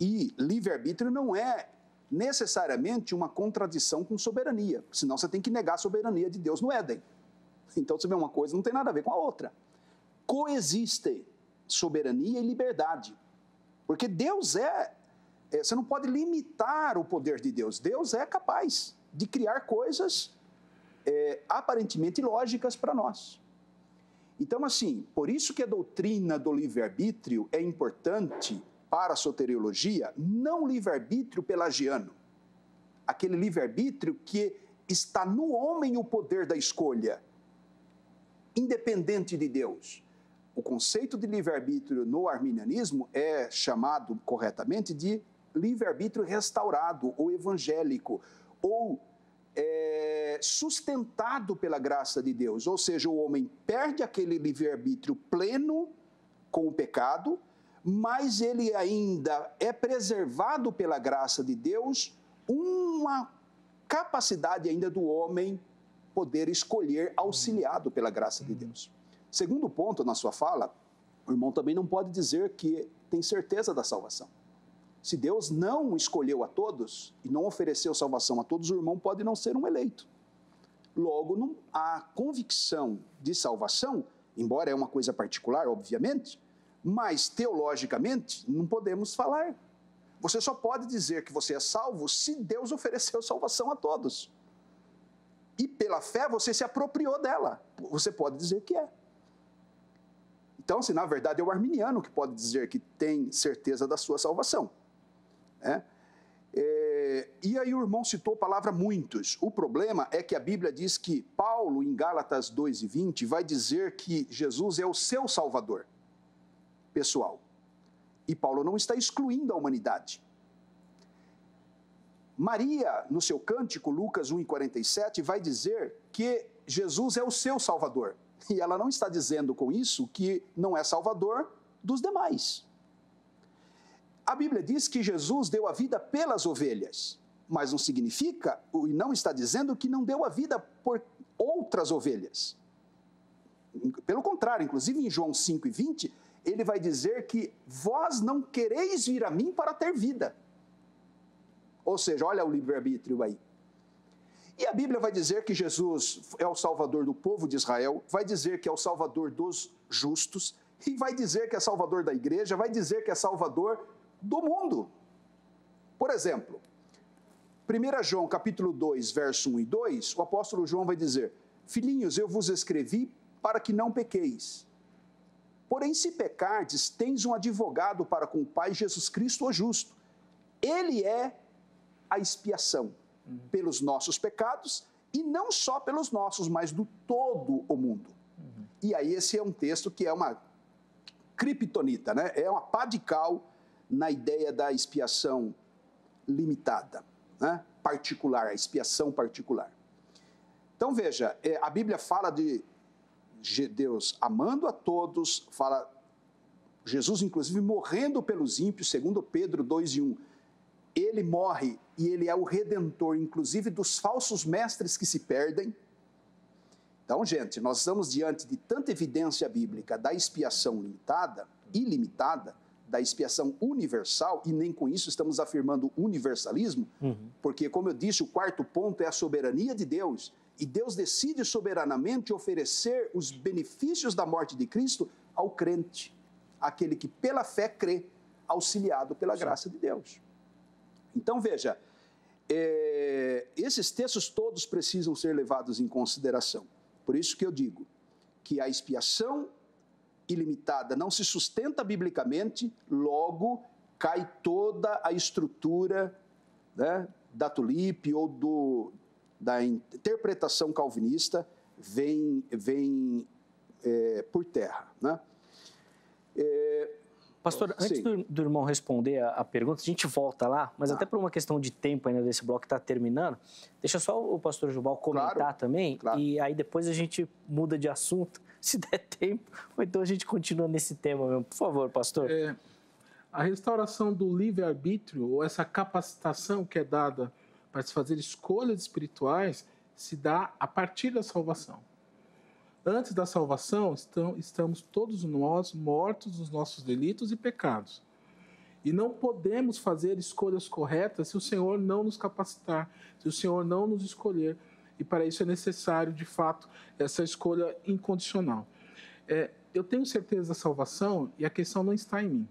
E livre-arbítrio não é necessariamente uma contradição com soberania, senão você tem que negar a soberania de Deus no Éden. Então, você vê uma coisa, não tem nada a ver com a outra. Coexistem soberania e liberdade. Porque Deus você não pode limitar o poder de Deus. Deus é capaz de criar coisas aparentemente lógicas para nós. Então, assim, por isso que a doutrina do livre-arbítrio é importante para a soteriologia, não o livre-arbítrio pelagiano, aquele livre-arbítrio que está no homem o poder da escolha, independente de Deus. O conceito de livre-arbítrio no arminianismo é chamado corretamente de livre-arbítrio restaurado ou evangélico, ou sustentado pela graça de Deus. Ou seja, o homem perde aquele livre-arbítrio pleno com o pecado, mas ele ainda é preservado pela graça de Deus, uma capacidade ainda do homem poder escolher, auxiliado pela graça de Deus. Segundo ponto na sua fala, o irmão também não pode dizer que tem certeza da salvação. Se Deus não escolheu a todos e não ofereceu salvação a todos, o irmão pode não ser um eleito. Logo, a convicção de salvação, embora é uma coisa particular, obviamente, mas teologicamente não podemos falar. Você só pode dizer que você é salvo se Deus ofereceu salvação a todos. E pela fé você se apropriou dela. Você pode dizer que é. Então, se na verdade é o arminiano que pode dizer que tem certeza da sua salvação. E aí o irmão citou a palavra muitos. O problema é que a Bíblia diz que Paulo, em Gálatas 2:20, vai dizer que Jesus é o seu Salvador pessoal. E Paulo não está excluindo a humanidade. Maria, no seu cântico, Lucas 1:47, vai dizer que Jesus é o seu Salvador. E ela não está dizendo com isso que não é Salvador dos demais. A Bíblia diz que Jesus deu a vida pelas ovelhas. mas não significa, e não está dizendo que não deu a vida por outras ovelhas. Pelo contrário, inclusive em João 5:20, ele vai dizer que vós não quereis vir a mim para ter vida. Ou seja, olha o livre-arbítrio aí. E a Bíblia vai dizer que Jesus é o Salvador do povo de Israel, vai dizer que é o Salvador dos justos, e vai dizer que é Salvador da igreja, vai dizer que é Salvador do mundo. Por exemplo, 1 João capítulo 2, verso 1 e 2, o apóstolo João vai dizer: filhinhos, eu vos escrevi para que não pequeis. Porém, se pecardes, tens um advogado para com o Pai, Jesus Cristo, o justo. Ele é a expiação pelos nossos pecados, e não só pelos nossos, mas do todo o mundo. E aí esse é um texto que é uma criptonita, né? É uma pá de cal na ideia da expiação limitada, né? Particular, a expiação particular. Então veja, a Bíblia fala de Deus amando a todos, fala Jesus inclusive morrendo pelos ímpios, segundo Pedro 2:1. Ele morre e ele é o redentor, inclusive dos falsos mestres que se perdem. Então, gente, nós estamos diante de tanta evidência bíblica da expiação limitada, ilimitada, da expiação universal, e nem com isso estamos afirmando universalismo, porque, como eu disse, o quarto ponto é a soberania de Deus, e Deus decide soberanamente oferecer os benefícios da morte de Cristo ao crente, aquele que pela fé crê, auxiliado pela graça de Deus. Então, veja, esses textos todos precisam ser levados em consideração. Por isso que eu digo que a expiação ilimitada não se sustenta biblicamente, logo cai toda a estrutura, né, da tulipe ou da interpretação calvinista, vem por terra, né? Pastor, antes do irmão responder a pergunta, a gente volta lá, mas até por uma questão de tempo ainda desse bloco que está terminando, deixa só o pastor Jubal comentar também, e aí depois a gente muda de assunto, se der tempo, ou então a gente continua nesse tema mesmo. Por favor, pastor. A restauração do livre-arbítrio, ou essa capacitação que é dada para se fazer escolhas espirituais, se dá a partir da salvação. Antes da salvação, estamos todos nós mortos nos nossos delitos e pecados. E não podemos fazer escolhas corretas se o Senhor não nos capacitar, se o Senhor não nos escolher. E para isso é necessário, de fato, essa escolha incondicional. Eu tenho certeza da salvação e a questão não está em mim.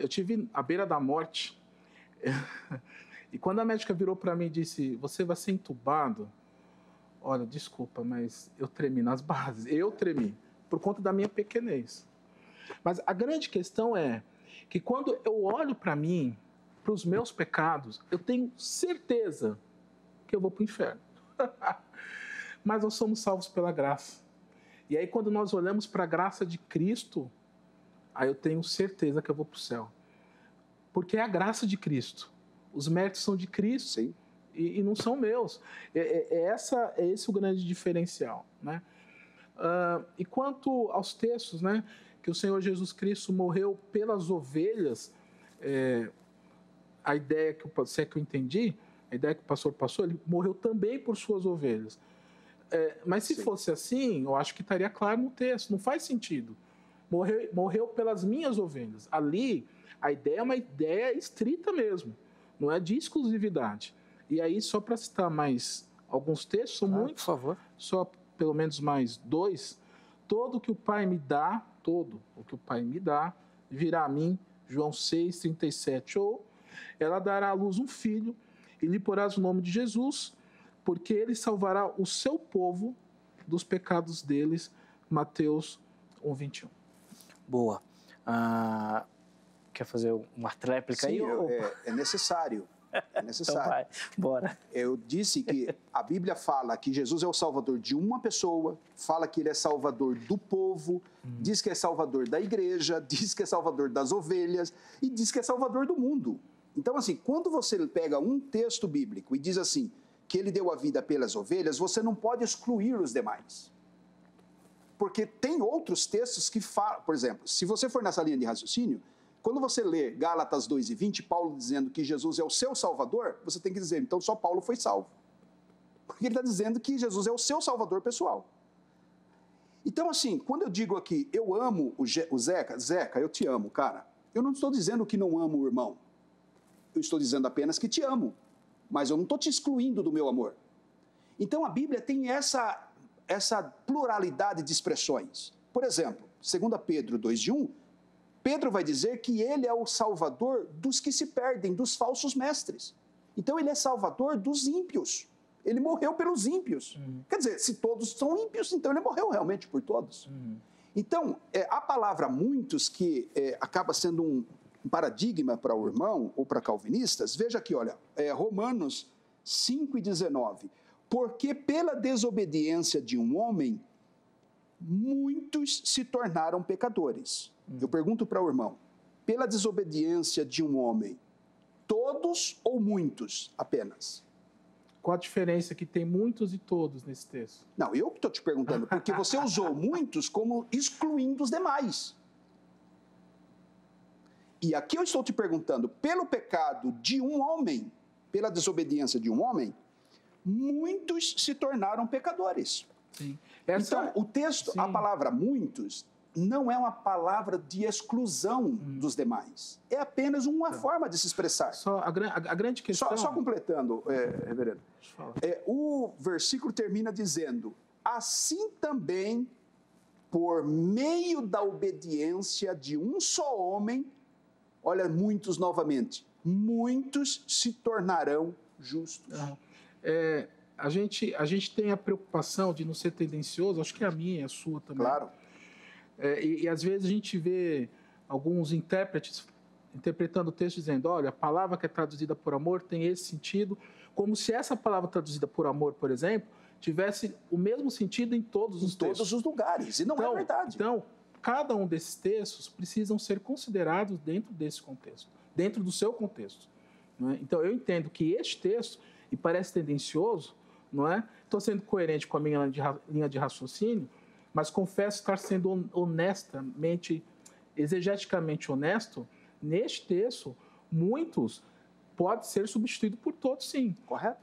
Eu tive à beira da morte, e quando a médica virou para mim e disse: você vai ser entubado, olha, desculpa, mas eu tremi nas bases. Eu tremi, por conta da minha pequenez. Mas a grande questão é que quando eu olho para mim, para os meus pecados, eu tenho certeza que eu vou para o inferno. Mas nós somos salvos pela graça. E aí quando nós olhamos para a graça de Cristo, aí eu tenho certeza que eu vou para o céu. Porque é a graça de Cristo. Os méritos são de Cristo. Sim. E não são meus. É esse o grande diferencial, né? E quanto aos textos, né, que o Senhor Jesus Cristo morreu pelas ovelhas, a ideia que eu entendi, a ideia que o pastor passou, ele morreu também por suas ovelhas. Mas se fosse assim, eu acho que estaria claro no texto, não faz sentido. Morreu pelas minhas ovelhas. Ali, a ideia é uma ideia estrita mesmo, não é de exclusividade. E aí, só para citar mais alguns textos, são muitos, por favor. Só pelo menos mais 2. Todo o que o Pai me dá, virá a mim, João 6:37. Ou ela dará à luz um filho, e lhe porás o nome de Jesus, porque ele salvará o seu povo dos pecados deles, Mateus 1:21. Boa. Quer fazer uma tréplica aí? Ou... É necessário. É necessário. Então vai, bora. Eu disse que a Bíblia fala que Jesus é o salvador de uma pessoa, fala que ele é salvador do povo, diz que é salvador da igreja, diz que é salvador das ovelhas e diz que é salvador do mundo. Então, assim, quando você pega um texto bíblico e diz assim, que ele deu a vida pelas ovelhas, você não pode excluir os demais. Porque tem outros textos que falam, por exemplo, se você for nessa linha de raciocínio, Quando você lê Gálatas 2:20, Paulo dizendo que Jesus é o seu Salvador, você tem que dizer, então só Paulo foi salvo. Porque ele está dizendo que Jesus é o seu Salvador pessoal. Então, assim, quando eu digo aqui, eu amo o Zeca, Zeca, eu te amo, cara. Eu não estou dizendo que não amo o irmão. Eu estou dizendo apenas que te amo. Mas eu não estou te excluindo do meu amor. Então, a Bíblia tem essa pluralidade de expressões. Por exemplo, 2 Pedro 2:1, Pedro vai dizer que ele é o salvador dos que se perdem, dos falsos mestres. Então, ele é salvador dos ímpios. Ele morreu pelos ímpios. Quer dizer, se todos são ímpios, então ele morreu realmente por todos. Então, a palavra muitos, que acaba sendo um paradigma para o irmão ou para calvinistas, veja aqui, olha, Romanos 5:19. Porque pela desobediência de um homem, muitos se tornaram pecadores. Eu pergunto para o irmão, pela desobediência de um homem, todos ou muitos apenas? Qual a diferença que tem muitos e todos nesse texto? Não, eu que estou te perguntando, porque você usou muitos como excluindo os demais. E aqui eu estou te perguntando, pelo pecado de um homem, pela desobediência de um homem, muitos se tornaram pecadores. Sim. Então, o texto, sim, a palavra muitos, não é uma palavra de exclusão dos demais. É apenas uma forma de se expressar. Só a grande questão... Só completando, reverendo. O versículo termina dizendo, assim também, por meio da obediência de um só homem, olha, muitos novamente, muitos se tornarão justos. A gente tem a preocupação de não ser tendencioso, acho que é a minha e a sua também. Claro. E às vezes a gente vê alguns intérpretes interpretando o texto dizendo, olha, a palavra que é traduzida por amor tem esse sentido, como se essa palavra traduzida por amor, por exemplo, tivesse o mesmo sentido em todos os textos. Em todos os lugares, e não é verdade. Então, cada um desses textos precisam ser considerados dentro desse contexto, dentro do seu contexto. Não é? Então, eu entendo que este texto, e parece tendencioso, não é? Estou sendo coerente com a minha linha de raciocínio, mas confesso estar sendo honestamente, exegeticamente honesto, neste texto, muitos pode ser substituído por todos, sim. Correto.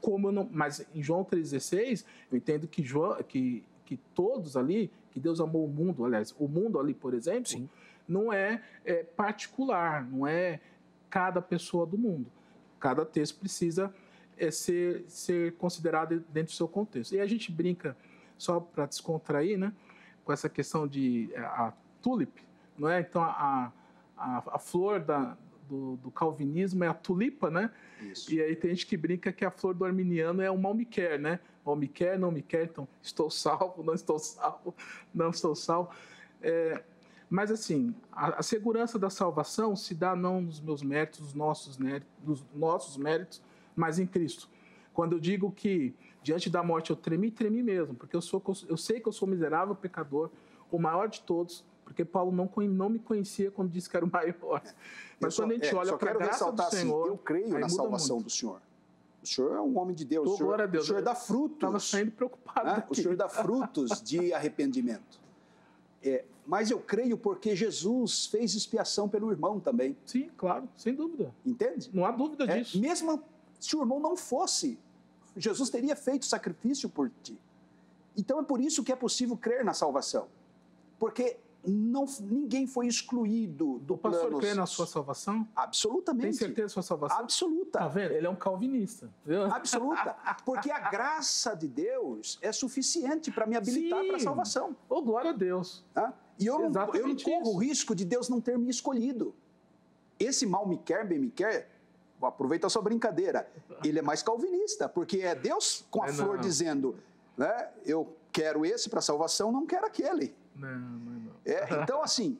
Mas em João 3,16, eu entendo que todos ali, que Deus amou o mundo, aliás, o mundo ali, por exemplo, sim, não é particular, não é cada pessoa do mundo. Cada texto precisa ser considerado dentro do seu contexto. E a gente brinca, só para descontrair, né, com essa questão de a tulip, não é? Então, a flor do calvinismo é a tulipa, né? Isso. E aí tem gente que brinca que a flor do arminiano é o mal me quer, né? Mal me quer, não me quer, então estou salvo, não estou salvo, não estou salvo. Mas assim, a segurança da salvação se dá não nos meus méritos, nos nossos méritos, mas em Cristo. Quando eu digo que diante da morte eu tremi mesmo, porque eu sei que eu sou miserável pecador, o maior de todos, porque Paulo não me conhecia quando disse que era o maior. Mas quando a gente olha para a graça do Senhor... Eu creio na salvação do Senhor. O Senhor é um homem de Deus. Glória a Deus. O Senhor dá frutos. Estava saindo preocupado. Né? O Senhor dá frutos de arrependimento. Mas eu creio porque Jesus fez expiação pelo irmão também. Sim, claro, sem dúvida. Entende? Não há dúvida disso. Mesmo se o irmão não fosse, Jesus teria feito sacrifício por ti. Então é por isso que é possível crer na salvação. Porque ninguém foi excluído do plano. O pastor crê na sua salvação? Absolutamente. Tem certeza da sua salvação? Absoluta. Tá vendo? Ele é um calvinista. Viu? Absoluta. Porque a graça de Deus é suficiente para me habilitar para a salvação. Oh, glória a Deus. E eu não corro o risco de Deus não ter me escolhido. Esse mal me quer, bem me quer, aproveita a sua brincadeira, ele é mais calvinista, porque é Deus com a flor dizendo, né, eu quero esse para a salvação, não quero aquele. Não. Então, assim,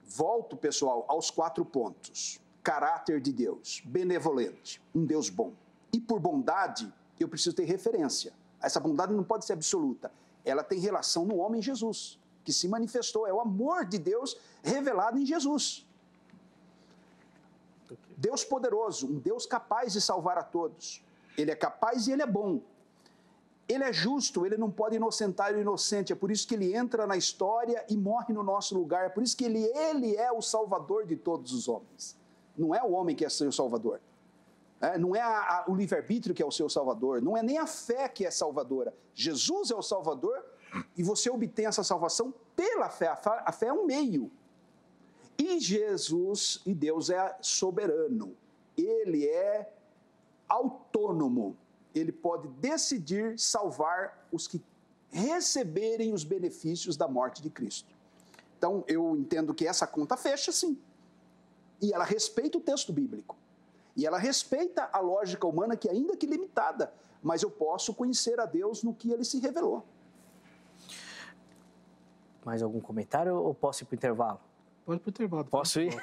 volto, pessoal, aos 4 pontos. Caráter de Deus, benevolente, um Deus bom. E por bondade, eu preciso ter referência. Essa bondade não pode ser absoluta. Ela tem relação no homem Jesus, que se manifestou. É o amor de Deus revelado em Jesus. Deus poderoso, um Deus capaz de salvar a todos. Ele é capaz e ele é bom. Ele é justo, ele não pode inocentar o inocente, é por isso que ele entra na história e morre no nosso lugar, é por isso que ele é o salvador de todos os homens. Não é o homem que é seu salvador, não é o livre-arbítrio que é o seu salvador, não é nem a fé que é salvadora. Jesus é o salvador e você obtém essa salvação pela fé, a fé é um meio. E Jesus, e Deus é soberano, ele é autônomo. Ele pode decidir salvar os que receberem os benefícios da morte de Cristo. Então, eu entendo que essa conta fecha, sim. E ela respeita o texto bíblico. E ela respeita a lógica humana, que ainda que limitada, mas eu posso conhecer a Deus no que ele se revelou. Mais algum comentário ou posso ir para o intervalo? Pode ir para o intervalo. Posso ir?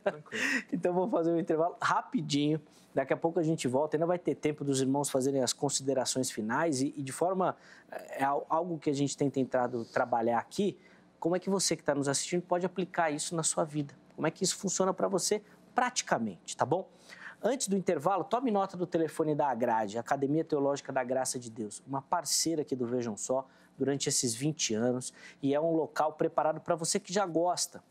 Tranquilo. Então, vou fazer um intervalo rapidinho. Daqui a pouco a gente volta. Ainda vai ter tempo dos irmãos fazerem as considerações finais e de forma... É algo que a gente tem tentado trabalhar aqui. Como é que você que está nos assistindo pode aplicar isso na sua vida? Como é que isso funciona para você praticamente, tá bom? Antes do intervalo, tome nota do telefone da Agrade, Academia Teológica da Graça de Deus. Uma parceira aqui do Vejam Só durante esses 20 anos. E é um local preparado para você que já gosta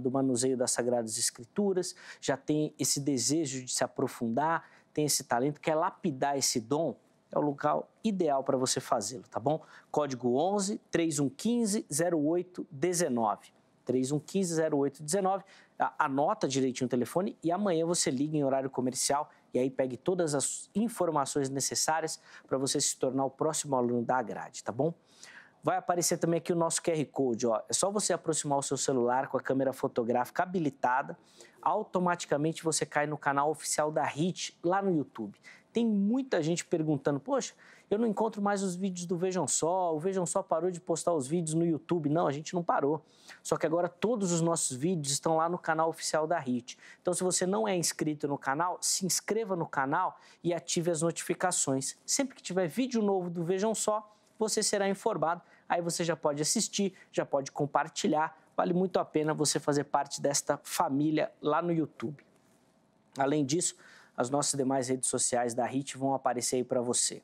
do manuseio das Sagradas Escrituras, já tem esse desejo de se aprofundar, tem esse talento, quer lapidar esse dom, é o local ideal para você fazê-lo, tá bom? Código 11 3115 0819. 3115 0819. Anota direitinho o telefone e amanhã você liga em horário comercial e aí pegue todas as informações necessárias para você se tornar o próximo aluno da grade, tá bom? Vai aparecer também aqui o nosso QR Code, ó. É só você aproximar o seu celular com a câmera fotográfica habilitada, automaticamente você cai no canal oficial da HIT lá no YouTube. Tem muita gente perguntando, poxa, eu não encontro mais os vídeos do Vejam Só, o Vejam Só parou de postar os vídeos no YouTube. Não, a gente não parou. Só que agora todos os nossos vídeos estão lá no canal oficial da HIT. Então, se você não é inscrito no canal, se inscreva no canal e ative as notificações. Sempre que tiver vídeo novo do Vejam Só, você será informado. Aí você já pode assistir, já pode compartilhar. Vale muito a pena você fazer parte desta família lá no YouTube. Além disso, as nossas demais redes sociais da HIT vão aparecer aí para você.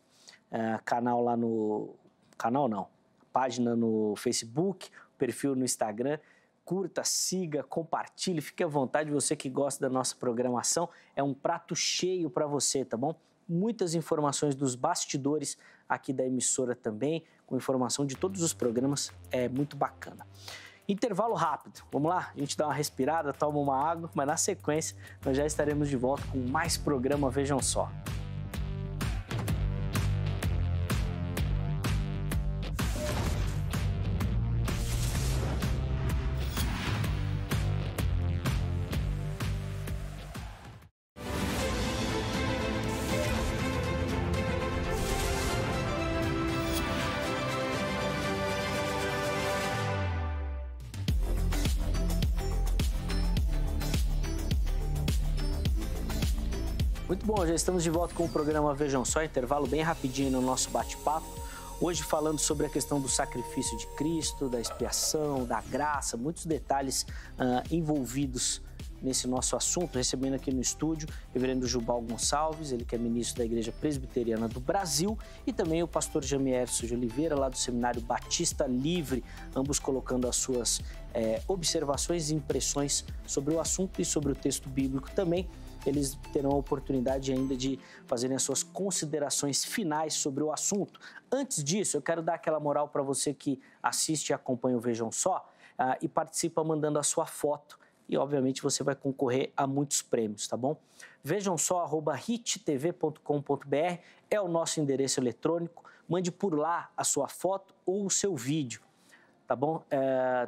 Canal lá no... Canal não. Página no Facebook, perfil no Instagram. Curta, siga, compartilhe, fique à vontade. Você que gosta da nossa programação, é um prato cheio para você, tá bom? Muitas informações dos bastidores aqui da emissora também, com informação de todos os programas, é muito bacana. Intervalo rápido, vamos lá? A gente dá uma respirada, toma uma água, mas na sequência nós já estaremos de volta com mais programa Vejam Só. Muito bom, já estamos de volta com o programa Vejam Só, intervalo bem rapidinho no nosso bate-papo. Hoje falando sobre a questão do sacrifício de Cristo, da expiação, da graça, muitos detalhes envolvidos nesse nosso assunto. Recebendo aqui no estúdio o reverendo Jubal Gonçalves, ele que é ministro da Igreja Presbiteriana do Brasil, e também o pastor Jamierson de Oliveira, lá do Seminário Batista Livre, ambos colocando as suas observações e impressões sobre o assunto e sobre o texto bíblico também. Eles terão a oportunidade ainda de fazerem as suas considerações finais sobre o assunto. Antes disso, eu quero dar aquela moral para você que assiste e acompanha o Vejam Só e participa mandando a sua foto. E, obviamente, você vai concorrer a muitos prêmios, tá bom? Vejam só, @hittv.com.br é o nosso endereço eletrônico. Mande por lá a sua foto ou o seu vídeo, tá bom?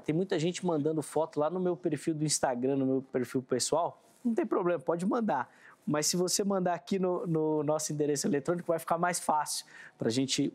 Tem muita gente mandando foto lá no meu perfil do Instagram, no meu perfil pessoal. Não tem problema, pode mandar. Mas se você mandar aqui no nosso endereço eletrônico, vai ficar mais fácil para a gente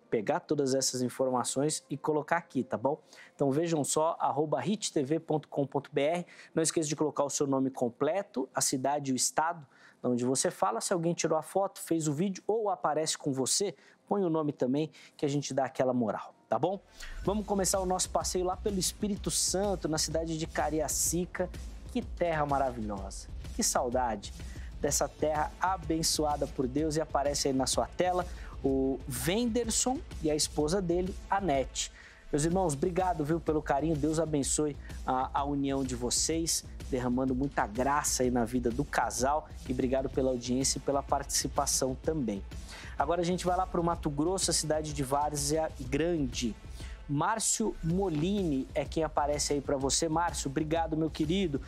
pegar todas essas informações e colocar aqui, tá bom? Então vejam só, @hittv.com.br. Não esqueça de colocar o seu nome completo, a cidade e o estado de onde você fala. Se alguém tirou a foto, fez o vídeo ou aparece com você, põe o nome também, que a gente dá aquela moral, tá bom? Vamos começar o nosso passeio lá pelo Espírito Santo, na cidade de Cariacica. Que terra maravilhosa, que saudade dessa terra abençoada por Deus. E aparece aí na sua tela o Venderson e a esposa dele, a Nete. Meus irmãos, obrigado, viu, pelo carinho. Deus abençoe a união de vocês, derramando muita graça aí na vida do casal. E obrigado pela audiência e pela participação também. Agora a gente vai lá para o Mato Grosso, a cidade de Várzea Grande. Márcio Molini é quem aparece aí para você. Márcio, obrigado, meu querido.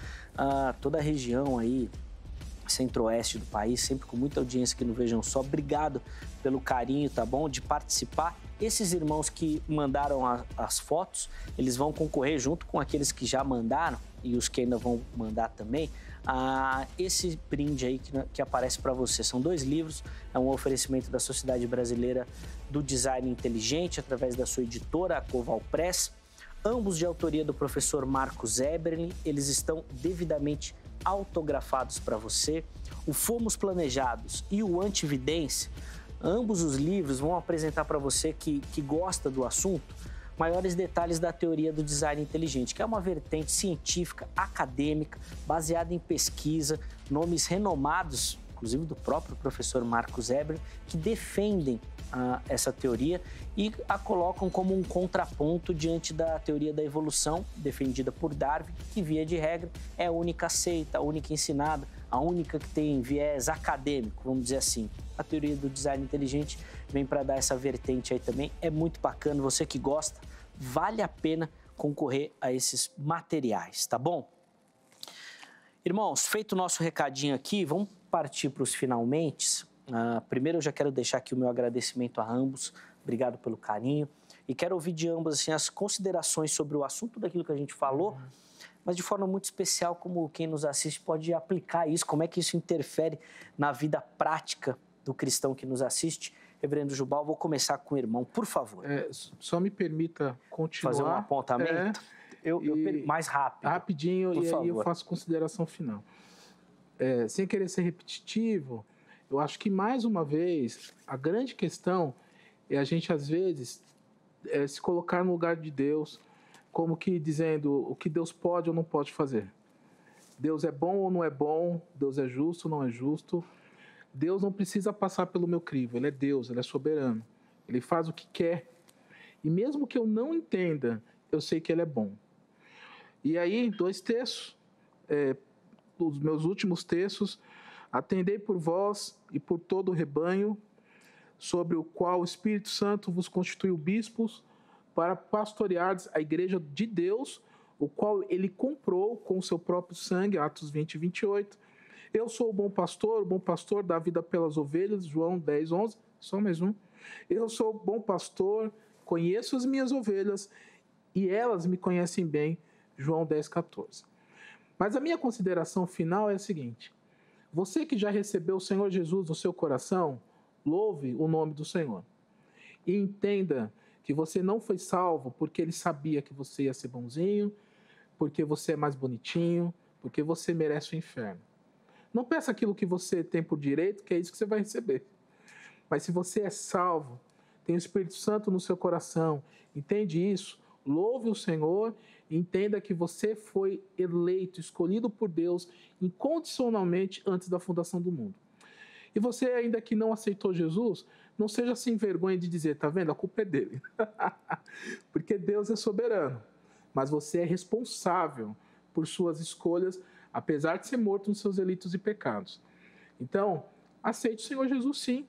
Toda a região aí, centro-oeste do país, sempre com muita audiência aqui no Vejam Só. Obrigado pelo carinho, tá bom? De participar. Esses irmãos que mandaram as fotos, eles vão concorrer junto com aqueles que já mandaram e os que ainda vão mandar também, esse brinde aí que aparece para você. São 2 livros, é um oferecimento da Sociedade Brasileira do Design Inteligente, através da sua editora, a Coval Press, ambos de autoria do professor Marcos Eberlin. Eles estão devidamente autografados para você. O Fomos Planejados e o Antividência, ambos os livros vão apresentar para você que gosta do assunto maiores detalhes da teoria do design inteligente, que é uma vertente científica, acadêmica, baseada em pesquisa, nomes renomados, inclusive do próprio professor Marcos Eberlin, que defendem essa teoria e a colocam como um contraponto diante da teoria da evolução, defendida por Darwin, que, via de regra, é a única aceita, a única ensinada, a única que tem viés acadêmico, vamos dizer assim. A teoria do design inteligente vem para dar essa vertente aí também. É muito bacana, você que gosta, vale a pena concorrer a esses materiais, tá bom? Irmãos, feito o nosso recadinho aqui, vamos partir para os finalmente. Primeiro eu já quero deixar aqui o meu agradecimento a ambos, obrigado pelo carinho, e quero ouvir de ambos assim, as considerações sobre o assunto daquilo que a gente falou, mas de forma muito especial, como quem nos assiste pode aplicar isso, como é que isso interfere na vida prática do cristão que nos assiste. Reverendo Jubal, vou começar com o irmão, por favor. Só me permita continuar. Fazer um apontamento? Mais rápido. Rapidinho, e aí eu faço consideração final. Sem querer ser repetitivo, eu acho que, mais uma vez, a grande questão é a gente, às vezes, se colocar no lugar de Deus, como que dizendo o que Deus pode ou não pode fazer. Deus é bom ou não é bom, Deus é justo ou não é justo. Deus não precisa passar pelo meu crivo, Ele é Deus, Ele é soberano. Ele faz o que quer. E mesmo que eu não entenda, eu sei que Ele é bom. E aí, 2 textos, os meus últimos textos: atendei por vós e por todo o rebanho, sobre o qual o Espírito Santo vos constituiu bispos, para pastoreardes a igreja de Deus, o qual Ele comprou com o seu próprio sangue, Atos 20 e 28. Eu sou o bom pastor dá a vida pelas ovelhas, João 10, 11, só mais um. Eu sou o bom pastor, conheço as minhas ovelhas e elas me conhecem bem, João 10, 14. Mas a minha consideração final é a seguinte: você que já recebeu o Senhor Jesus no seu coração, louve o nome do Senhor. E entenda que você não foi salvo porque Ele sabia que você ia ser bonzinho, porque você é mais bonitinho, porque você merece o inferno. Não peça aquilo que você tem por direito, que é isso que você vai receber. Mas se você é salvo, tem o Espírito Santo no seu coração, entende isso? Louve o Senhor e entenda que você foi eleito, escolhido por Deus incondicionalmente antes da fundação do mundo. E você ainda que não aceitou Jesus, não seja sem vergonha de dizer, tá vendo? A culpa é dele. Porque Deus é soberano, mas você é responsável por suas escolhas, apesar de ser morto nos seus delitos e pecados. Então, aceite o Senhor Jesus sim,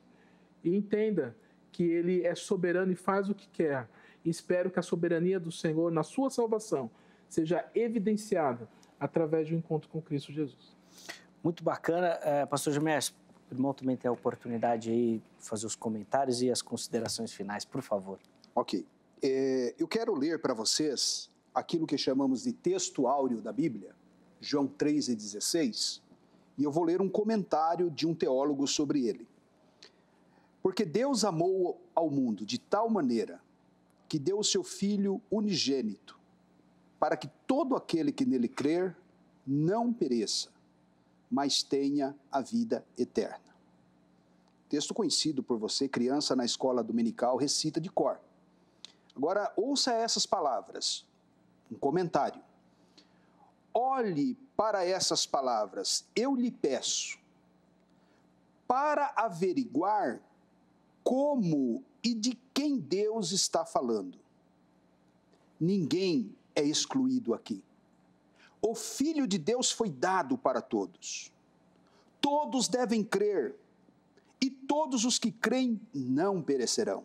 e entenda que Ele é soberano e faz o que quer. E espero que a soberania do Senhor na sua salvação seja evidenciada através de um encontro com Cristo Jesus. Muito bacana. Pastor Gemers, o irmão também tem a oportunidade aí de fazer os comentários e as considerações finais, por favor. Ok. Eu quero ler para vocês aquilo que chamamos de texto áureo da Bíblia, João 3,16, e eu vou ler um comentário de um teólogo sobre ele. Porque Deus amou ao mundo de tal maneira que deu o seu Filho unigênito, para que todo aquele que nele crer não pereça, mas tenha a vida eterna. Texto conhecido por você, criança na escola dominical, recita de cor. Agora, ouça essas palavras, um comentário. Olhe para essas palavras, eu lhe peço, para averiguar como e de quem Deus está falando. Ninguém é excluído aqui. O Filho de Deus foi dado para todos. Todos devem crer, e todos os que creem não perecerão.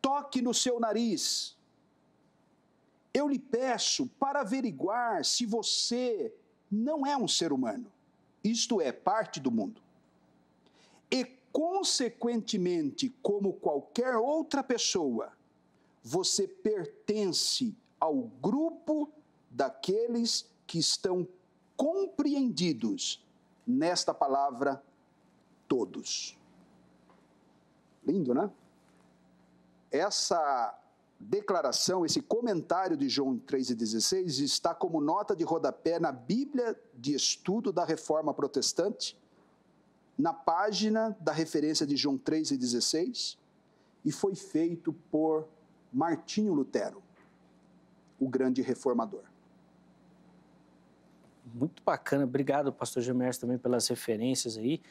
Toque no seu nariz. Eu lhe peço para averiguar se você não é um ser humano, isto é, parte do mundo. E, consequentemente, como qualquer outra pessoa, você pertence ao grupo daqueles que estão compreendidos nesta palavra, todos. Lindo, né? Essa declaração, esse comentário de João 3,16 está como nota de rodapé na Bíblia de Estudo da Reforma Protestante, na página da referência de João 3,16, e foi feito por Martinho Lutero, o grande reformador. Muito bacana, obrigado, pastor Gemerson, também pelas referências aí.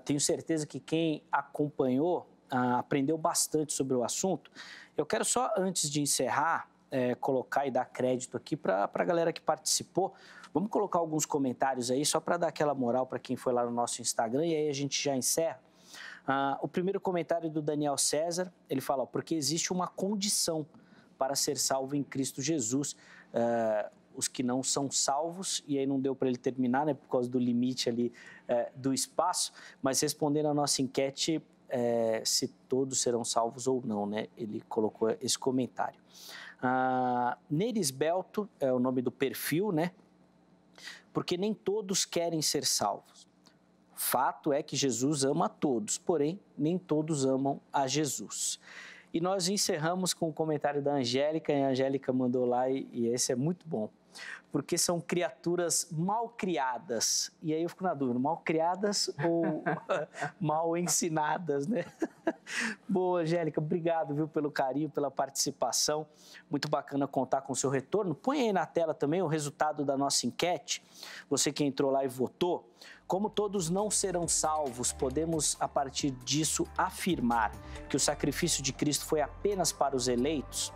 Tenho certeza que quem acompanhou aprendeu bastante sobre o assunto. Eu quero só, antes de encerrar, colocar e dar crédito aqui para a galera que participou. Vamos colocar alguns comentários aí, só para dar aquela moral para quem foi lá no nosso Instagram, e aí a gente já encerra. O primeiro comentário do Daniel César, ele fala, porque existe uma condição para ser salvo em Cristo Jesus. Os que não são salvos, e aí não deu para ele terminar, né, por causa do limite ali do espaço, mas respondendo a nossa enquete, se todos serão salvos ou não, né, ele colocou esse comentário. Nerisbelto é o nome do perfil, né, porque nem todos querem ser salvos. Fato é que Jesus ama a todos, porém, nem todos amam a Jesus. E nós encerramos com o comentário da Angélica, e a Angélica mandou lá, e esse é muito bom. Porque são criaturas mal criadas. E aí eu fico na dúvida, mal criadas ou mal ensinadas, né? Boa, Angélica, obrigado, viu, pelo carinho, pela participação. Muito bacana contar com o seu retorno. Põe aí na tela também o resultado da nossa enquete. Você que entrou lá e votou. Como todos não serão salvos, podemos, a partir disso, afirmar que o sacrifício de Cristo foi apenas para os eleitos?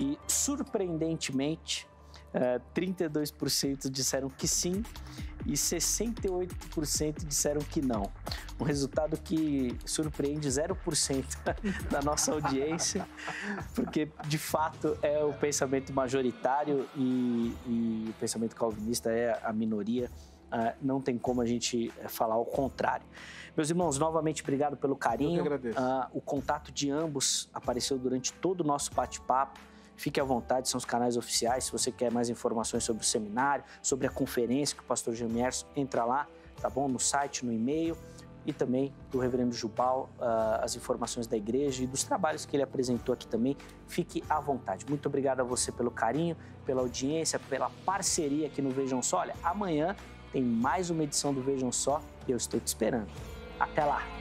E, surpreendentemente, 32% disseram que sim e 68% disseram que não. Um resultado que surpreende 0% da nossa audiência, porque de fato é o pensamento majoritário e o pensamento calvinista é a minoria. Não tem como a gente falar o contrário. Meus irmãos, novamente obrigado pelo carinho. Eu que agradeço. O contato de ambos apareceu durante todo o nosso bate-papo. Fique à vontade, são os canais oficiais. Se você quer mais informações sobre o seminário, sobre a conferência que o pastor Gemerson, entra lá, tá bom? No site, no e-mail, e também do reverendo Jubal, as informações da igreja e dos trabalhos que ele apresentou aqui também. Fique à vontade. Muito obrigado a você pelo carinho, pela audiência, pela parceria aqui no Vejam Só. Olha, amanhã tem mais uma edição do Vejam Só e eu estou te esperando. Até lá!